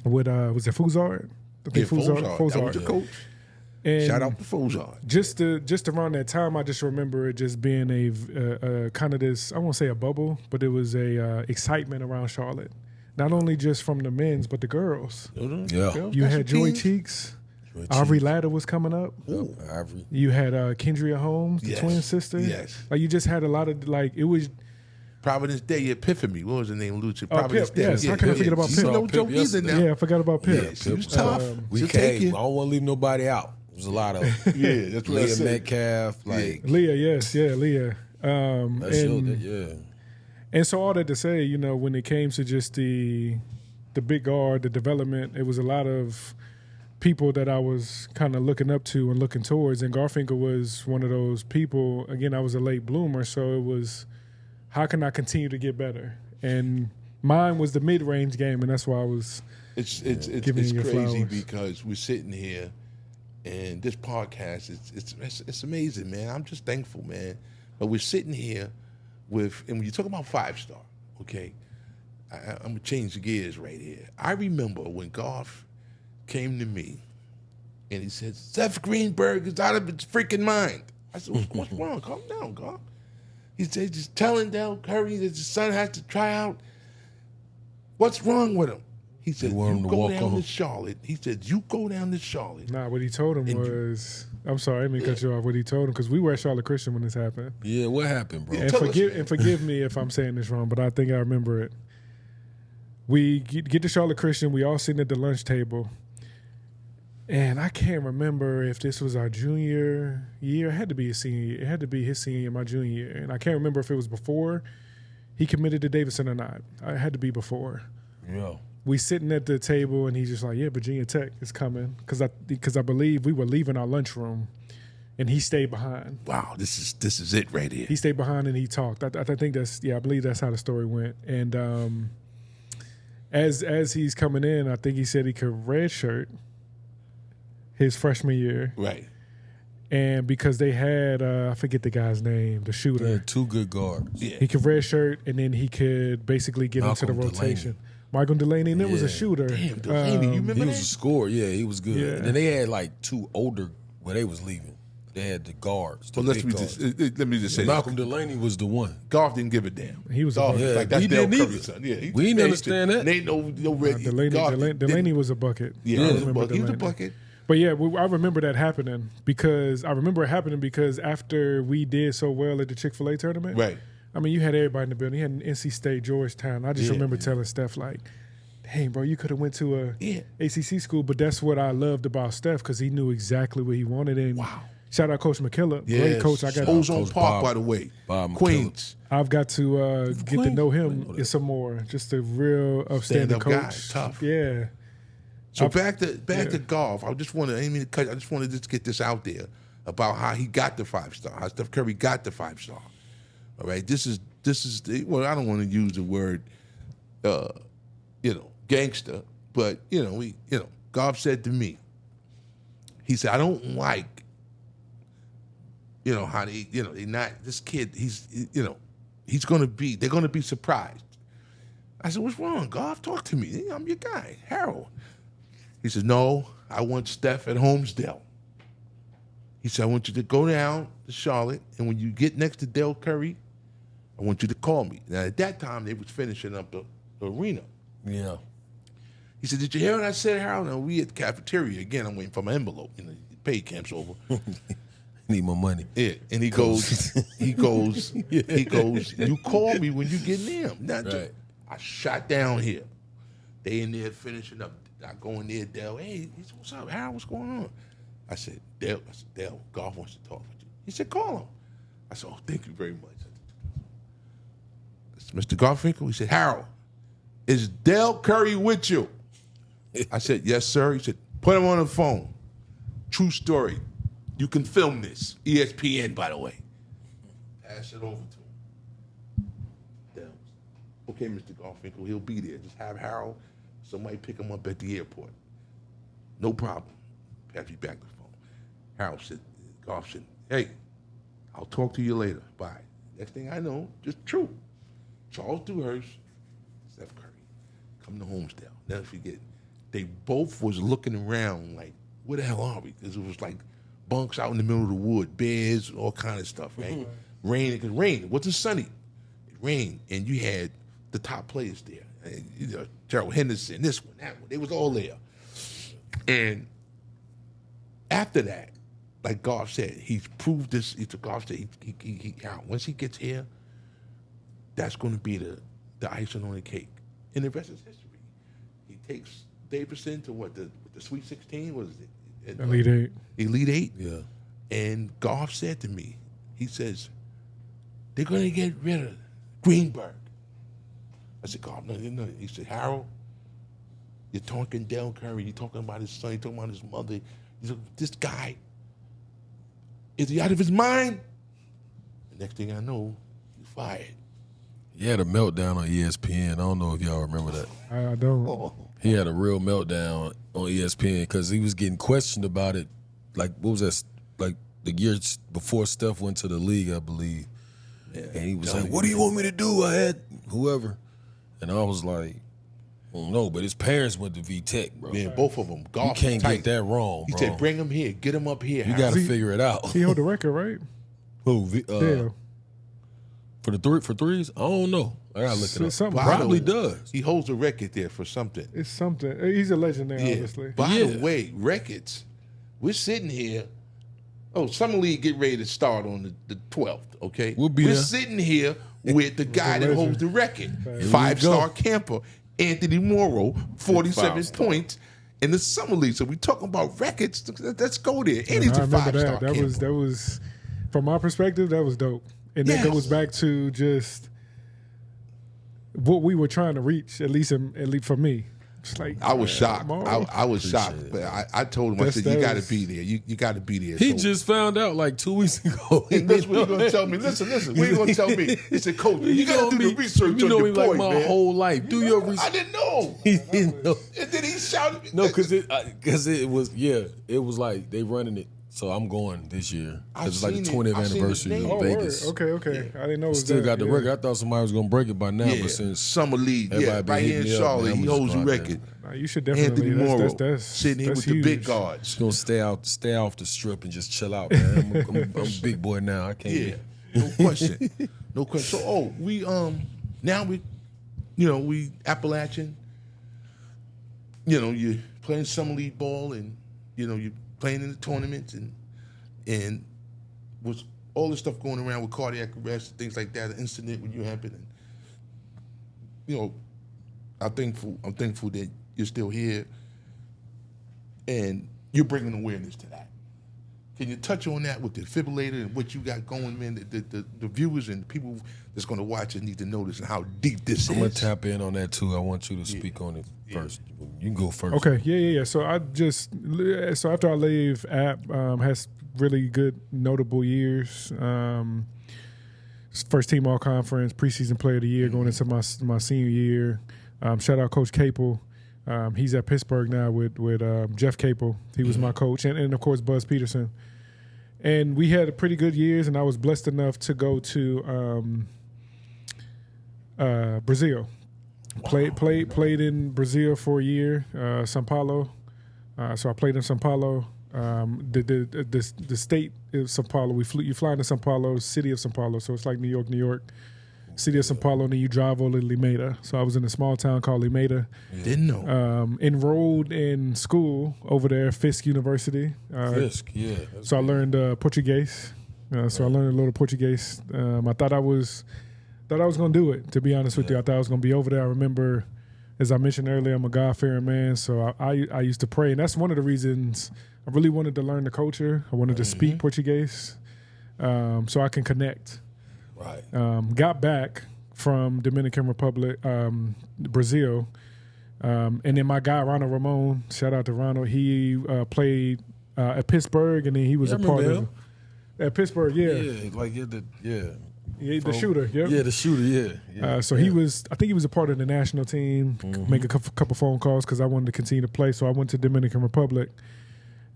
with was it Fuzard? I think Fuzard. That was your coach. And shout out to Fuzard. Just around that time, I just remember it just being a kind of this, I won't say a bubble, but it was a excitement around Charlotte. Not only just from the men's, but the girls. Yeah. You had Joy Cheeks. Aubrey Ladder was coming up. Ivory. You had Kendria Holmes, the twin sister. Like you just had a lot of it was Providence Day Epiphany. What was her name, Lucha? Providence Day. Yes, I couldn't forget about Pip. No joke either now. Yeah, I forgot about Pip. Yeah, she was tough. I don't want to leave nobody out. There's a lot of that's Leah Metcalf, Leah, Leah. And so all that to say, you know, when it came to just the big guard, the development, it was a lot of people that I was kind of looking up to and looking towards, and Garfinkel was one of those people. Again, I was a late bloomer, so it was, how can I continue to get better? And mine was the mid-range game, and that's why I was It's crazy flowers. Because we're sitting here, and this podcast, it's amazing, man. I'm just thankful, man. But we're sitting here and when you talk about 5-star, okay, I'm gonna change the gears right here. I remember when Goff came to me and he said, Seth Greenberg is out of his freaking mind. I said, what's wrong? Calm down, Goff. He said, just telling Del Curry that his son has to try out. What's wrong with him? He said, you go down to Charlotte. He said, you go down to Charlotte. Nah, what he told him was, I'm sorry, I didn't mean to cut you off. What he told him, because we were at Charlotte Christian when this happened. Yeah, what happened, bro? And forgive me if I'm saying this wrong, but I think I remember it. We get to Charlotte Christian. We all sitting at the lunch table. And I can't remember if this was our junior year. It had to be his senior year. It had to be his senior year, my junior year. And I can't remember if it was before he committed to Davidson or not. It had to be before. Yeah. We sitting at the table, and he's just like, yeah, Virginia Tech is coming. Because I believe we were leaving our lunchroom, and he stayed behind. Wow, this is it right here. He stayed behind, and he talked. I think I believe that's how the story went. And as he's coming in, I think he said he could redshirt his freshman year. Right. And because they had, I forget the guy's name, the shooter. They had 2 good guards. Yeah. He could redshirt, and then he could basically get into the rotation. Michael Delaney, and it was a shooter. Damn, Delaney, you remember he that? was a scorer. Yeah, he was good. Yeah. And then they had like 2 older where they was leaving. They had the guards. Well, let me just say Malcolm Delaney was the one. Goff didn't give a damn. He was Goff, a bucket. like that's He Del didn't Curry's son. Yeah, We didn't understand that. Ain't no red. Delaney was a bucket. Yeah, I he was remember a bucket. But yeah, I remember that happening because after we did so well at the Chick-fil-A tournament, Right. I mean, you had everybody in the building. You had NC State, Georgetown. I just remember telling Steph, like, dang, bro, you could have went to a ACC school. But that's what I loved about Steph, because he knew exactly what he wanted. And shout out Coach McKillop, great coach. I got Ozone Park, by the way, Queens. I've got to get to know him some more. Just a real upstanding coach. Guy, tough. Yeah. So back to Goff. I just want to. I didn't mean to cut. I just wanted to just get this out there about how he got the 5-star. How Steph Curry got the 5-star. All right. This is. Well, I don't want to use the word, gangster, but Goff said to me. He said, I don't like. How they not this kid. He's going to be. They're going to be surprised. I said, what's wrong, Goff? Talk to me. I'm your guy, Harold. He says, no, I want Steph at Holmesdale. He said, I want you to go down to Charlotte, and when you get next to Del Curry, I want you to call me. Now, at that time, they was finishing up the arena. Yeah. He said, did you hear what I said, Harold? Now, we at the cafeteria. Again, I'm waiting for my envelope. The pay camp's over. Need my money. Yeah, and he goes, you call me when you get near him. Now, Right. I shot down here. They in there finishing up. I go in there, Dell. Hey, he said, what's up, Harold? What's going on? I said, Dell, Goff wants to talk with you. He said, call him. I said, oh, thank you very much. It's Mr. Garfinkel. He said, Harold, is Del Curry with you? I said, yes, sir. He said, put him on the phone. True story. You can film this. ESPN, by the way. Pass it over to him. Dell. Okay, Mr. Garfinkel, he'll be there. Just have Harold, somebody pick him up at the airport. No problem. Pass me back the phone. Harold said, Goff said, hey, I'll talk to you later. Bye. Next thing I know, just true. Charles Dewhurst, Steph Curry, come to Holmesdale. Never forget. They both was looking around like, where the hell are we? Because it was like bunks out in the middle of the wood, bears, all kind of stuff, right? Rain, it could rain. It wasn't sunny. It rained, and you had the top players there. And, Gerald Henderson, this one, that one. They was all there. And after that, like Goff said, he's proved this. Goff said, once he gets here, that's going to be the icing on the cake. And the rest is history. He takes Davidson to the Sweet 16? What is it? Elite Eight. Elite Eight? Yeah. And Goff said to me, he says, they're going to get rid of Greenberg. I said, Goff, no. He said, Harold, you're talking Del Curry, you're talking about his son, you're talking about his mother. He's like, this guy, is he out of his mind? The next thing I know, he's fired. He had a meltdown on ESPN. I don't know if y'all remember that. I don't. Oh. He had a real meltdown on ESPN because he was getting questioned about it. Like, what was that? Like the year before Steph went to the league, I believe. And he was like, "What do you want me to do?" I had whoever, and I was like, "I don't know," but his parents went to VTech, bro. Man, both of them. You Golf can't tight. get that wrong, He bro. said, "Bring him here. Get him up here." You got to figure it out. He hold the record, right? Who? Yeah. For threes? I don't know. I gotta look it up. Something. Probably does. He holds a record there for something. It's something. He's a legend there, Yeah. obviously. By the way, records. We're sitting here. Oh, Summer League get ready to start on the 12th. Okay, We'll be We're there. sitting here with the guy that legend. holds the record, Right. 5-star camper, Anthony Morrow, 47 5-star. points in the Summer League. So we talking about records. Let's go there. And And he's I a remember 5-star that. camper. That was from my perspective, that was dope. And that Yes. goes back to just what we were trying to reach, at least for me. It's like I was shocked. Morrow. I was shocked, it. but I told him, I said, "You got to be there. You got to be there." He So- just found out like 2 weeks ago. And that's what he's gonna tell me. Listen. What you gonna tell me? He said, "Coach, you gotta do the research You on know your me boy, like my man." whole life. Do your I research. didn't know. He didn't know. And then he shouted. No, because it was like they running it. So I'm going this year. I've It's like the seen it. 20th I've seen his anniversary name. in Oh, Vegas. word. Okay. I didn't know it was Still that. got the Yeah. record. I thought somebody was gonna break it by now, Yeah, but since Summer League, everybody been right here in hitting me up, Charlotte, man, he I'm holds just the going record. Nah, you should Anthony definitely. Morrow That's sitting here that's with huge. the big guards. just gonna stay off the strip and just chill out, man. I'm a big boy now. I can't. Yeah, no question, no question. So, we now we Appalachian. You're playing Summer League ball, and you're playing in the tournaments, and with all this stuff going around with cardiac arrest and things like that, an incident when you happen, and I'm thankful that you're still here, and you're bringing awareness to that. Can you touch on that with the defibrillator and what you got going, man? The viewers and the people that's going to watch it need to know this and how deep this I'm gonna is. tap in on that too. I want you to speak on it first. You can go first. Okay, yeah. So after I leave, App has really good, notable years. First team all conference, preseason player of the year, going into my senior year. Shout out Coach Capel. He's at Pittsburgh now with Jeff Capel. He was my coach, and of course Buzz Peterson. And we had a pretty good years, and I was blessed enough to go to Brazil. Played in Brazil for a year, São Paulo. So I played in São Paulo. The state is São Paulo. You fly into São Paulo, city of São Paulo. So it's like New York. City of São Paulo, and then you drive over to Limeira. So I was in a small town called Limeira. Didn't know. Enrolled in school over there, Fisk University. Fisk, yeah. So I learned Portuguese. So I learned a little Portuguese. I thought I was going to do it, to be honest with you. I thought I was going to be over there. I remember, as I mentioned earlier, I'm a God-fearing man, so I used to pray. And that's one of the reasons I really wanted to learn the culture. I wanted to speak Portuguese so I can connect. Right. Got back from Dominican Republic, Brazil, and then my guy Ronald Ramon, shout out to Ronald. He played at Pittsburgh, and then he was a part of at Pittsburgh. Yeah, like The shooter. Yep. Yeah, the shooter. Yeah. So he was. I think he was a part of the national team. Make a couple phone calls because I wanted to continue to play. So I went to Dominican Republic,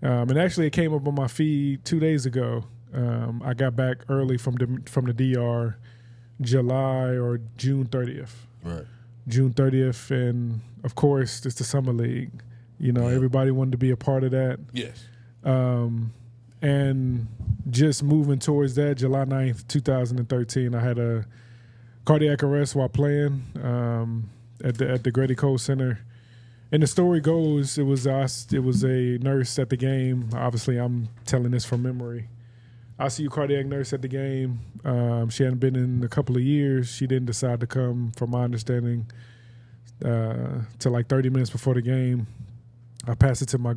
and actually it came up on my feed 2 days ago. I got back early from the DR, July or June 30th. Right. June 30th, and of course it's the summer league. Everybody wanted to be a part of that. Yes. And just moving towards that, July 9th, 2013, I had a cardiac arrest while playing at the Grady Cole Center. And the story goes, it was a nurse at the game. Obviously, I'm telling this from memory. ICU cardiac nurse at the game. She hadn't been in a couple of years. She didn't decide to come, from my understanding, till like 30 minutes before the game. I passed it to my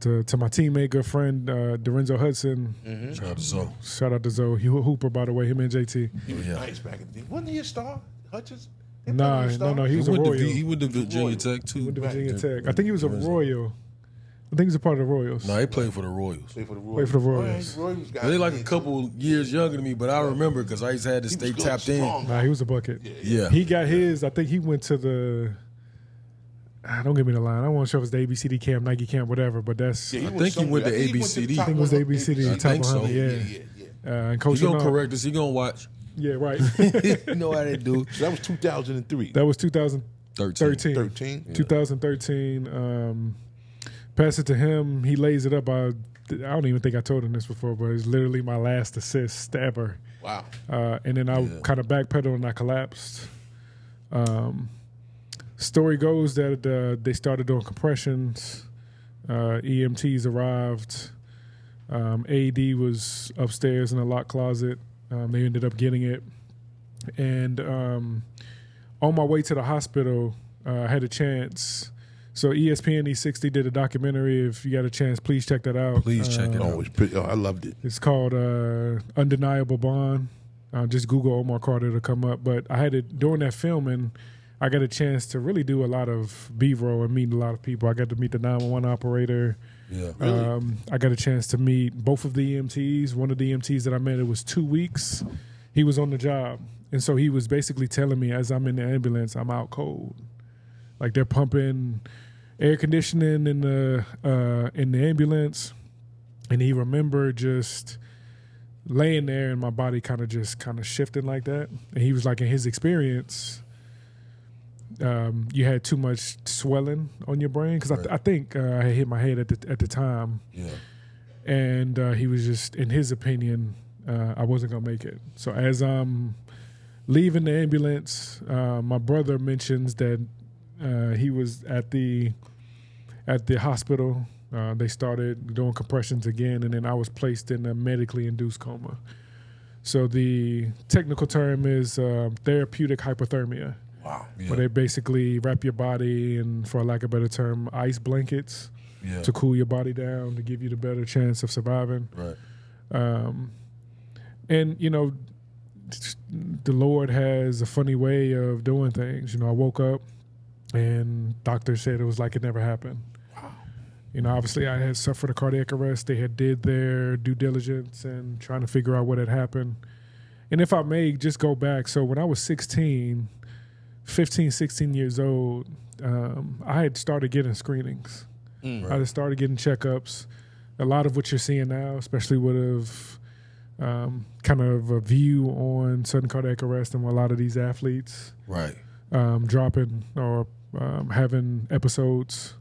to my teammate, good friend, Dorenzo Hudson. Mm-hmm. Shout out to Zoe. Shout out to Zoe. He a hooper, by the way, him and JT. He was nice back in the day. Wasn't he a star, Hutchins? No, he was a Royal. He went to Virginia Tech too. He went to Virginia Tech. I think he was a Royal. I think he was a part of the Royals. No, he played for the Royals. Played for the Played for the Royals. Royals got They like a couple years younger than me, but I remember because I used to have to He stay was tapped strong. in. Nah, he was a bucket. Yeah. He got his. I think he went to the. Don't give me the line. I don't want to show if it's the ABCD camp, Nike camp, whatever. But that's. Yeah, I think he went to ABCD. I think it was the ABCD I top think so. 100. Yeah. And Coach He gonna correct us. He gonna watch. Yeah, right. You know how they do. So that was 2003. That was 2013. 13? Yeah. 2013. Pass it to him. He lays it up. I don't even think I told him this before, but it's literally my last assist ever. Wow. And then I kind of backpedaled and I collapsed. Story goes that they started doing compressions. EMTs arrived. AED was upstairs in a locked closet. They ended up getting it. And on my way to the hospital, I had a chance. So ESPN E60 did a documentary. If you got a chance, please check that out. Please check it out. I loved it. It's called Undeniable Bond. Just Google Omar Carter to come up. But I had it during that filming. I got a chance to really do a lot of B-roll and meet a lot of people. I got to meet the 911 operator. Yeah, really? I got a chance to meet both of the EMTs. One of the EMTs that I met, it was 2 weeks. He was on the job. And so he was basically telling me as I'm in the ambulance, I'm out cold. Like they're pumping air conditioning in the ambulance. And he remembered just laying there and my body kind of shifting like that. And he was like, in his experience, you had too much swelling on your brain because I think I had hit my head at the time. Yeah, and he was just, in his opinion, I wasn't gonna make it. So as I'm leaving the ambulance, my brother mentions that he was at the hospital. They started doing compressions again, and then I was placed in a medically induced coma. So the technical term is therapeutic hypothermia. Wow. Yeah. Where they basically wrap your body in, for lack of a better term, ice blankets to cool your body down to give you the better chance of surviving. Right. And, you know, the Lord has a funny way of doing things. You know, I woke up and doctors said it was like it never happened. Wow. You know, obviously I had suffered a cardiac arrest. They had did their due diligence and trying to figure out what had happened. And if I may just go back, so when I was 15, 16 years old, I had started getting screenings. I had started getting checkups. A lot of what you're seeing now, especially would have kind of a view on sudden cardiac arrest and a lot of these athletes dropping or having episodes.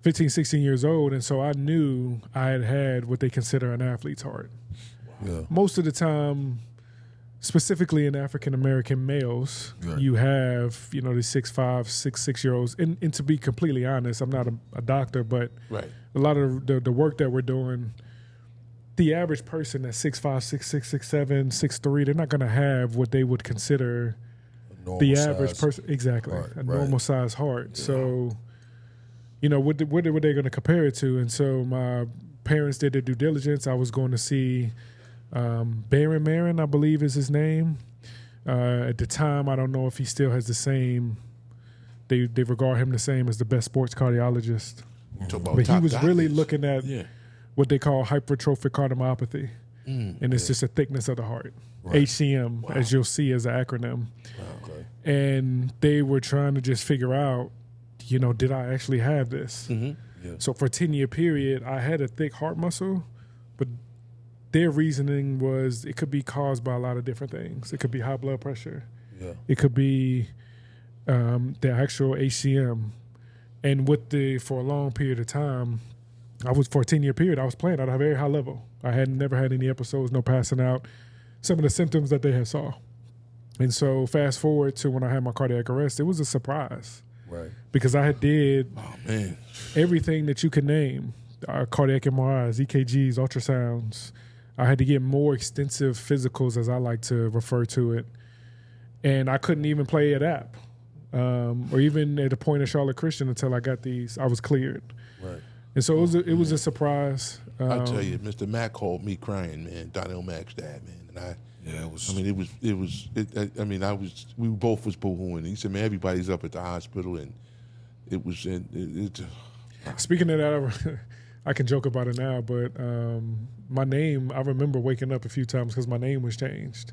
15, 16 years old, and so I knew I had what they consider an athlete's heart. Yeah. Most of the time, specifically in African-American males, you have, you know, these 6'5", 6'6" and to be completely honest, I'm not a doctor, but a lot of the work that we're doing, the average person that's 6'5", 6'6", 6'7", 6'3", they're not going to have what they would consider the average person. Exactly. A normal size heart. Yeah. So, you know, what were they going to compare it to? And so my parents did their due diligence. I was going to see Baron Marin, I believe is his name. At the time, I don't know if he still has the same. They regard him the same as the best sports cardiologist. But he was really looking at what they call hypertrophic cardiomyopathy, and it's just a thickness of the heart. HCM, as you'll see as an acronym. And they were trying to just figure out, you know, did I actually have this? So for a 10-year period, I had a thick heart muscle, but their reasoning was it could be caused by a lot of different things. It could be high blood pressure. It could be the actual HCM. And for a long period of time, for a 10-year period, I was playing at a very high level. I had never had any episodes, no passing out, some of the symptoms that they had saw. And so fast forward to when I had my cardiac arrest, it was a surprise. Because I had did everything that you could name, cardiac MRIs, EKGs, ultrasounds. I had to get more extensive physicals, as I like to refer to it. And I couldn't even play at App or even at the point of Charlotte Christian until I got these. I was cleared. And so it was a surprise. I tell you, Mr. Mack called me crying, man. Donnell Mack's dad, man. And we both was boohooing. He said, man, everybody's up at the hospital, and it was. Speaking of that, I can joke about it now, but my name, I remember waking up a few times because my name was changed.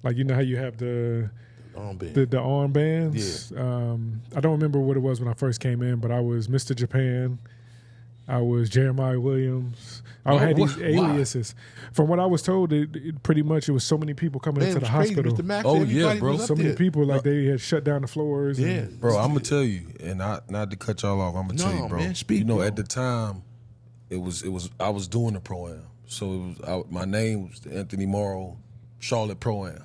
Like, you know how you have the armbands? Yeah. I don't remember what it was when I first came in, but I was Mr. Japan, I was Jeremiah Williams. I had these aliases. From what I was told, it pretty much it was so many people coming into the hospital. Mr. Max, bro. So many people, like they had shut down the floors. Yeah, bro. I'm gonna tell you, and not to cut y'all off. I'm gonna tell you, bro. Man, speak, you know, bro. at the time, it was I was doing the Pro-Am, so it was my name was the Anthony Morrow Charlotte Pro-Am,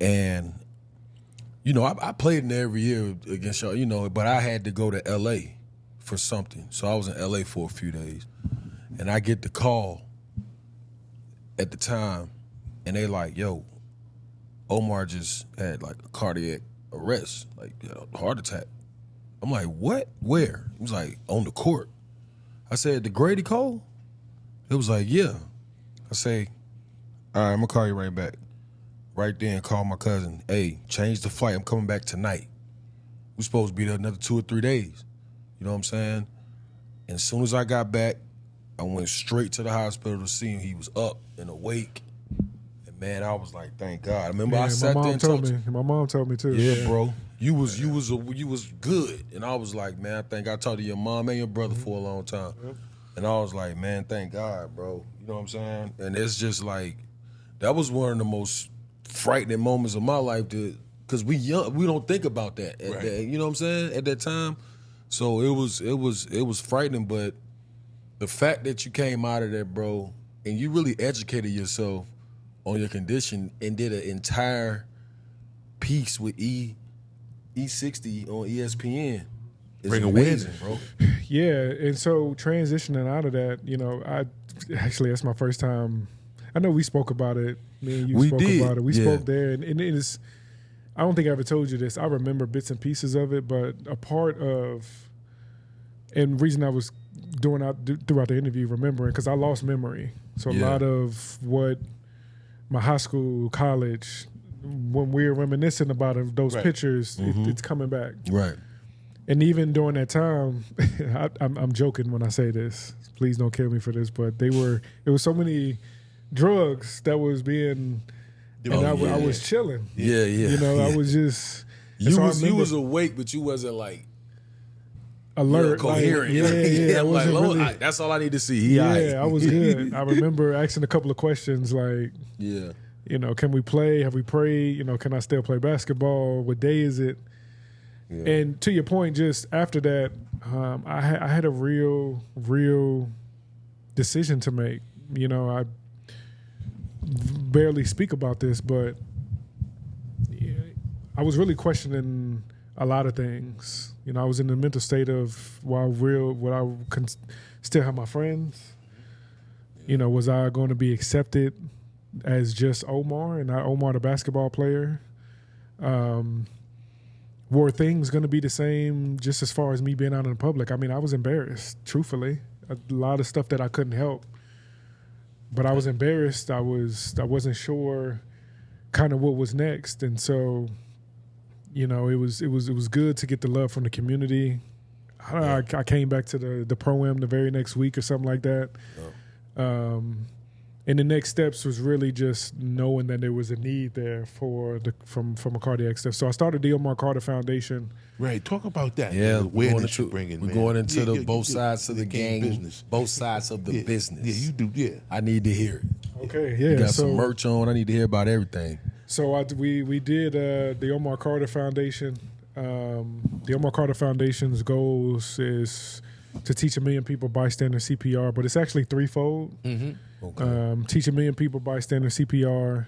and you know I played in there every year against y'all, you know, but I had to go to L.A. for something, so I was in L.A. for a few days. And I get the call at the time, and they like, yo, Omar just had like a cardiac arrest, like a heart attack. I'm like, what? Where? He was like, on the court. I said, the Grady call? It was like, yeah. I say, all right, I'm gonna call you right back. Right then, call my cousin. Hey, change the flight. I'm coming back tonight. We're supposed to be there another 2 or 3 days. You know what I'm saying? And as soon as I got back, I went straight to the hospital to see him. He was up and awake. And man, I was like, thank God. I remember I sat there and talked to my mom told me too. Yeah, bro. You was good. And I was like, man, I think I talked to your mom and your brother for a long time. Yep. And I was like, man, thank God, bro. You know what I'm saying? And it's just like, that was one of the most frightening moments of my life because we young, we don't think about that. You know what I'm saying? At that time. So it was frightening, but the fact that you came out of there, bro, and you really educated yourself on your condition and did an entire piece with E60 on ESPN is amazing, bro. Yeah, and so transitioning out of that, you know, that's my first time. I know we spoke about it. Me and you spoke about it. We spoke there, and it is. I don't think I ever told you this. I remember bits and pieces of it, but a part of, and the reason I was doing out throughout the interview, remembering, because I lost memory. So a lot of what my high school, college, when we're reminiscing about those pictures, it's coming back. Right. And even during that time, I'm joking when I say this. Please don't kill me for this, but it was so many drugs that was being, and I was chilling. Yeah. You know, I was just. You was awake, but you wasn't like alert, coherent. Yeah. I'm like, really, that's all I need to see. I was good. I remember asking a couple of questions like, you know, can we play? Have we prayed? You know, can I still play basketball? What day is it? Yeah. And to your point, just after that, I had a real decision to make. You know, I barely speak about this, but I was really questioning a lot of things. You know, I was in the mental state of, would I still have my friends? You know, was I going to be accepted as just Omar and not Omar the basketball player? Were things going to be the same just as far as me being out in the public? I mean, I was embarrassed, truthfully. A lot of stuff that I couldn't help. But I was embarrassed. I wasn't sure kind of what was next. And so, you know, it was good to get the love from the community. I came back to the Pro-Am the very next week or something like that. And the next steps was really just knowing that there was a need there from a cardiac stuff. So I started the Omar Carter Foundation. Right, talk about that. Yeah, we're going into the both sides of the game business, both sides of the business. Yeah, you do. Yeah, I need to hear it. Okay, yeah. You got some merch on. I need to hear about everything. So we did the Omar Carter Foundation. The Omar Carter Foundation's goals is to teach 1 million people bystander CPR, but it's actually threefold. Mm-hmm. Okay. Teach 1 million people bystander CPR,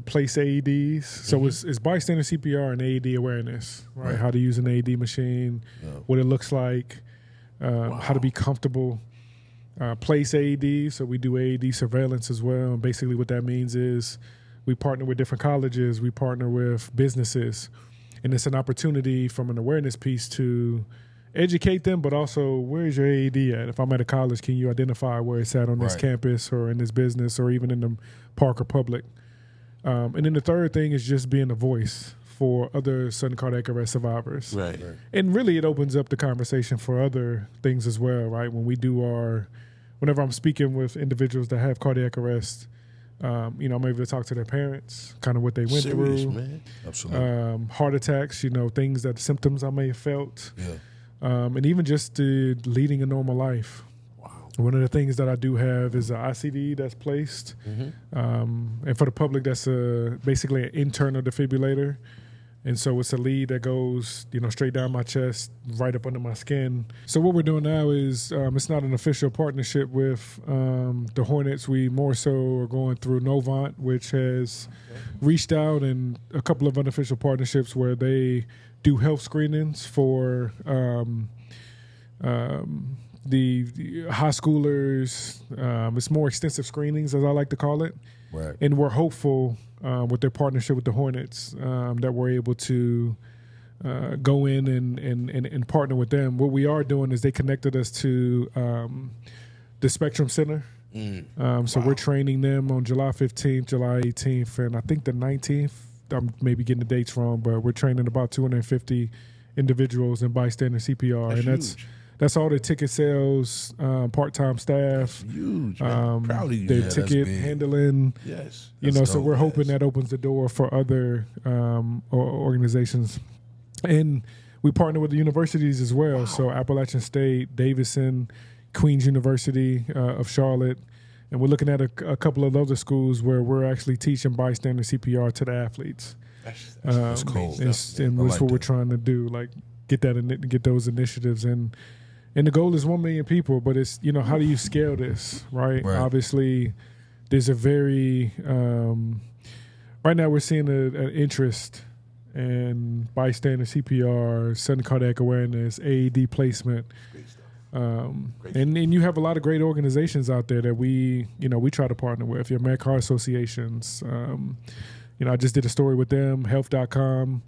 place AEDs. So it's bystander CPR and AED awareness, right? How to use an AED machine, what it looks like, how to be comfortable. Place AEDs, so we do AED surveillance as well. And basically what that means is we partner with different colleges, we partner with businesses, and it's an opportunity from an awareness piece to educate them, but also, where's your AED at? If I'm at a college, can you identify where it's at on this campus or in this business or even in the park or public? And then the third thing is just being a voice for other sudden cardiac arrest survivors. Right. And really it opens up the conversation for other things as well, right? When we do whenever I'm speaking with individuals that have cardiac arrest, you know, I'm able to talk to their parents, kind of what they went through. Man. Absolutely. Heart attacks, you know, symptoms I may have felt. Yeah. and even just leading a normal life. One of the things that I do have is an ICD that's placed, and for the public, that's basically an internal defibrillator, and so it's a lead that goes, straight down my chest, right up under my skin. So what we're doing now is it's not an official partnership with the Hornets. We more so are going through Novant, which has reached out, and a couple of unofficial partnerships where they do health screenings for the high schoolers. It's more extensive screenings, as I like to call it. Right. And we're hopeful with their partnership with the Hornets that we're able to go in and partner with them. What we are doing is they connected us to the Spectrum Center. So we're training them on July 15th, July 18th, and I think the 19th. I'm maybe getting the dates wrong, but we're training about 250 individuals in bystander CPR. That's all the ticket sales, part-time staff. That's huge, man. Proud of you. Their ticket handling. Yes. So we're hoping that opens the door for other organizations. And we partner with the universities as well. Wow. So Appalachian State, Davidson, Queens University of Charlotte. And we're looking at a couple of other schools where we're actually teaching bystander CPR to the athletes. That's cool. And that's what we're trying to do, like get those initiatives. And the goal is 1 million people, but it's, how do you scale this, right? Obviously, there's a very right now we're seeing an interest in bystander CPR, sudden cardiac awareness, AED placement. And you have a lot of great organizations out there that we try to partner with. Your American Heart Associations. I just did a story with them, health.com.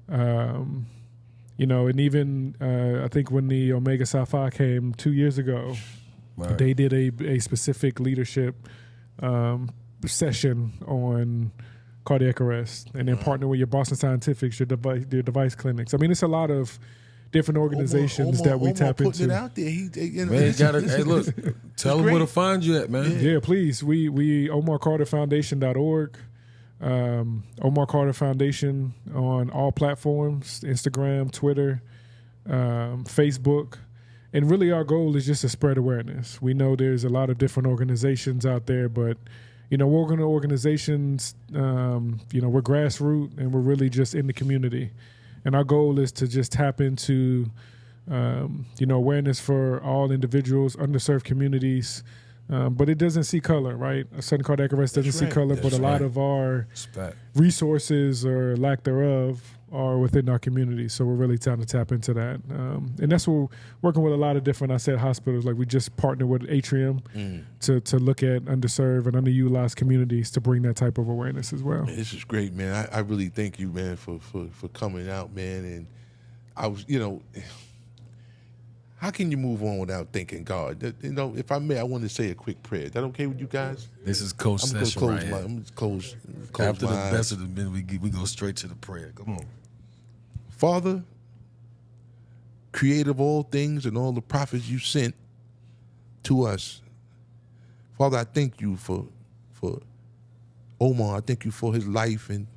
And even I think when the Omega Psi Phi came 2 years ago, they did a specific leadership session on cardiac arrest, and then partner with your Boston Scientifics, your device clinics. I mean, it's a lot of different organizations that we tap into. It out there. Man, hey, look, tell them where to find you at, man. Yeah, please. We OmarCarterFoundation.org. Omar Carter Foundation on all platforms, Instagram, Twitter, Facebook. And really our goal is just to spread awareness. We know there's a lot of different organizations out there, but, we're organizations, we're grassroots, and we're really just in the community. And our goal is to just tap into, awareness for all individuals, underserved communities. But it doesn't see color, right? A sudden cardiac arrest doesn't see color, but a lot of our resources or lack thereof are within our community. So we're really trying to tap into that. And that's what we're working with a lot of different, hospitals. Like we just partnered with Atrium to look at underserved and underutilized communities to bring that type of awareness as well. Man, this is great, man. I really thank you, man, for coming out, man. And I was, how can you move on without thanking God? If I may, I want to say a quick prayer. Is that okay with you guys? This is coach session right here. I'm just close After my the best of the minute, we go straight to the prayer. Come on. Father, creator of all things and all the prophets you sent to us. Father, I thank you for Omar. I thank you for his life and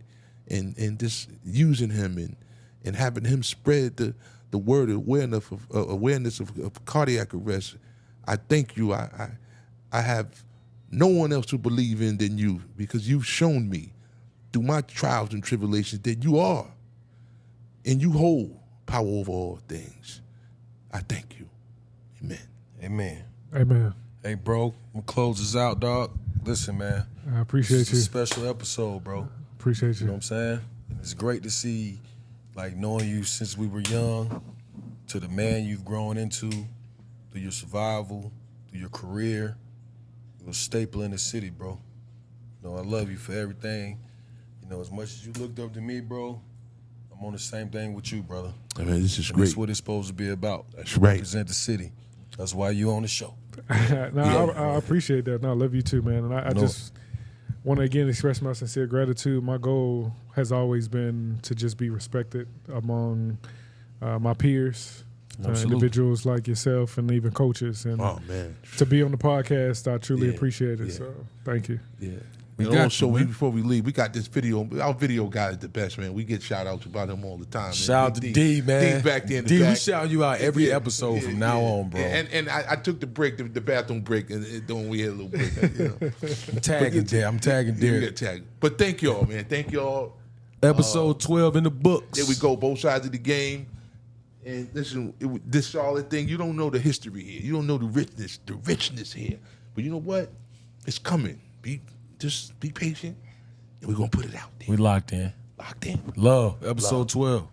just using him and having him spread the word awareness of cardiac arrest. I thank you. I have no one else to believe in than you, because you've shown me through my trials and tribulations that you are, and you hold power over all things. I thank you. Amen. Amen. Amen. Hey, bro, I'm going to close this out, dog. Listen, man. I appreciate this you. Is a special episode, bro. Appreciate you. You know what I'm saying? It's great to see, knowing you since we were young, to the man you've grown into, through your survival, through your career. You're a staple in the city, bro. I love you for everything. As much as you looked up to me, bro, I'm on the same thing with you, brother. I mean, this is great. That's what it's supposed to be about. That's right. Represent the city. That's why you on the show. I appreciate that. I love you too, man. And I just want to again express my sincere gratitude. My goal has always been to just be respected among my peers, individuals like yourself, and even coaches. And oh man, to be on the podcast, I truly appreciate it. So thank you. Yeah. Before we leave, we got this video. Our video guy is the best, man. We get shout outs about him all the time. Man. Shout out to D, man. D back there in the D, back. we shout you out every episode from now on, bro. And I took the break, the bathroom break, and when we had a little break. You know. I'm tagging Derek. But thank y'all, man. Thank y'all. Episode 12 in the books. There we go, both sides of the game. And listen, this Charlotte thing, you don't know the history here. You don't know the richness here. But you know what? It's coming. Just be patient, and we're going to put it out there. We locked in. Locked in. Love, episode 12.